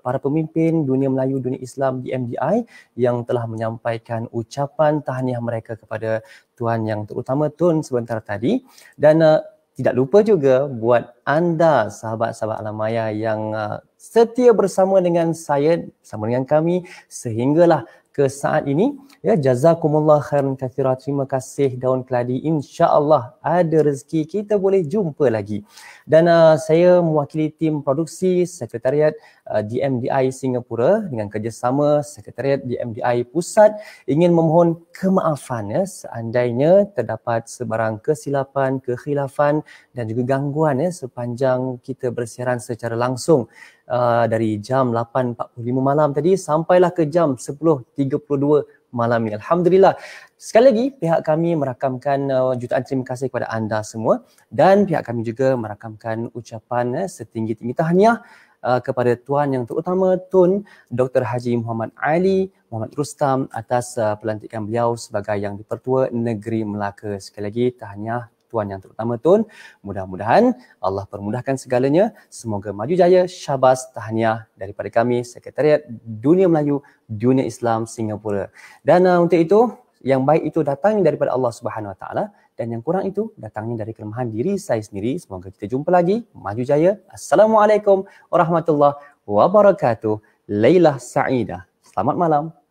para pemimpin dunia Melayu dunia Islam DMDI yang telah menyampaikan ucapan tahniah mereka kepada Tuan Yang Terutama Tun sebentar tadi. Dan tidak lupa juga buat anda sahabat-sahabat Alam Maya yang setia bersama dengan saya, bersama dengan kami, sehinggalah ke saat ini. Ya, jazakumullah khairan katsira. Terima kasih Daun Keladi. Insya-Allah ada rezeki kita boleh jumpa lagi. Dan saya mewakili tim produksi Sekretariat DMDI Singapura dengan kerjasama Sekretariat DMDI Pusat ingin memohon kemaafan ya seandainya terdapat sebarang kesilapan, kekhilafan dan juga gangguan ya sepanjang kita bersiaran secara langsung dari jam 8.45 malam tadi sampailah ke jam 10.32 malam ini. Alhamdulillah. Sekali lagi pihak kami merakamkan jutaan terima kasih kepada anda semua dan pihak kami juga merakamkan ucapan setinggi-tinggi tahniah kepada Tuan Yang Terutama Tun Dr. Haji Muhammad Ali Muhammad Rustam atas pelantikan beliau sebagai Yang di-Pertua Negeri Melaka. Sekali lagi tahniah Tuan Yang Terutama Tun. Mudah-mudahan Allah permudahkan segalanya. Semoga maju jaya. Syabas tahniah daripada kami Sekretariat Dunia Melayu Dunia Islam Singapura. Dan untuk itu yang baik itu datangnya daripada Allah Subhanahu Wa Taala dan yang kurang itu datangnya dari kelemahan diri saya sendiri. Semoga kita jumpa lagi. Maju jaya. Assalamualaikum warahmatullahi wabarakatuh. Lailah Sa'idah. Selamat malam.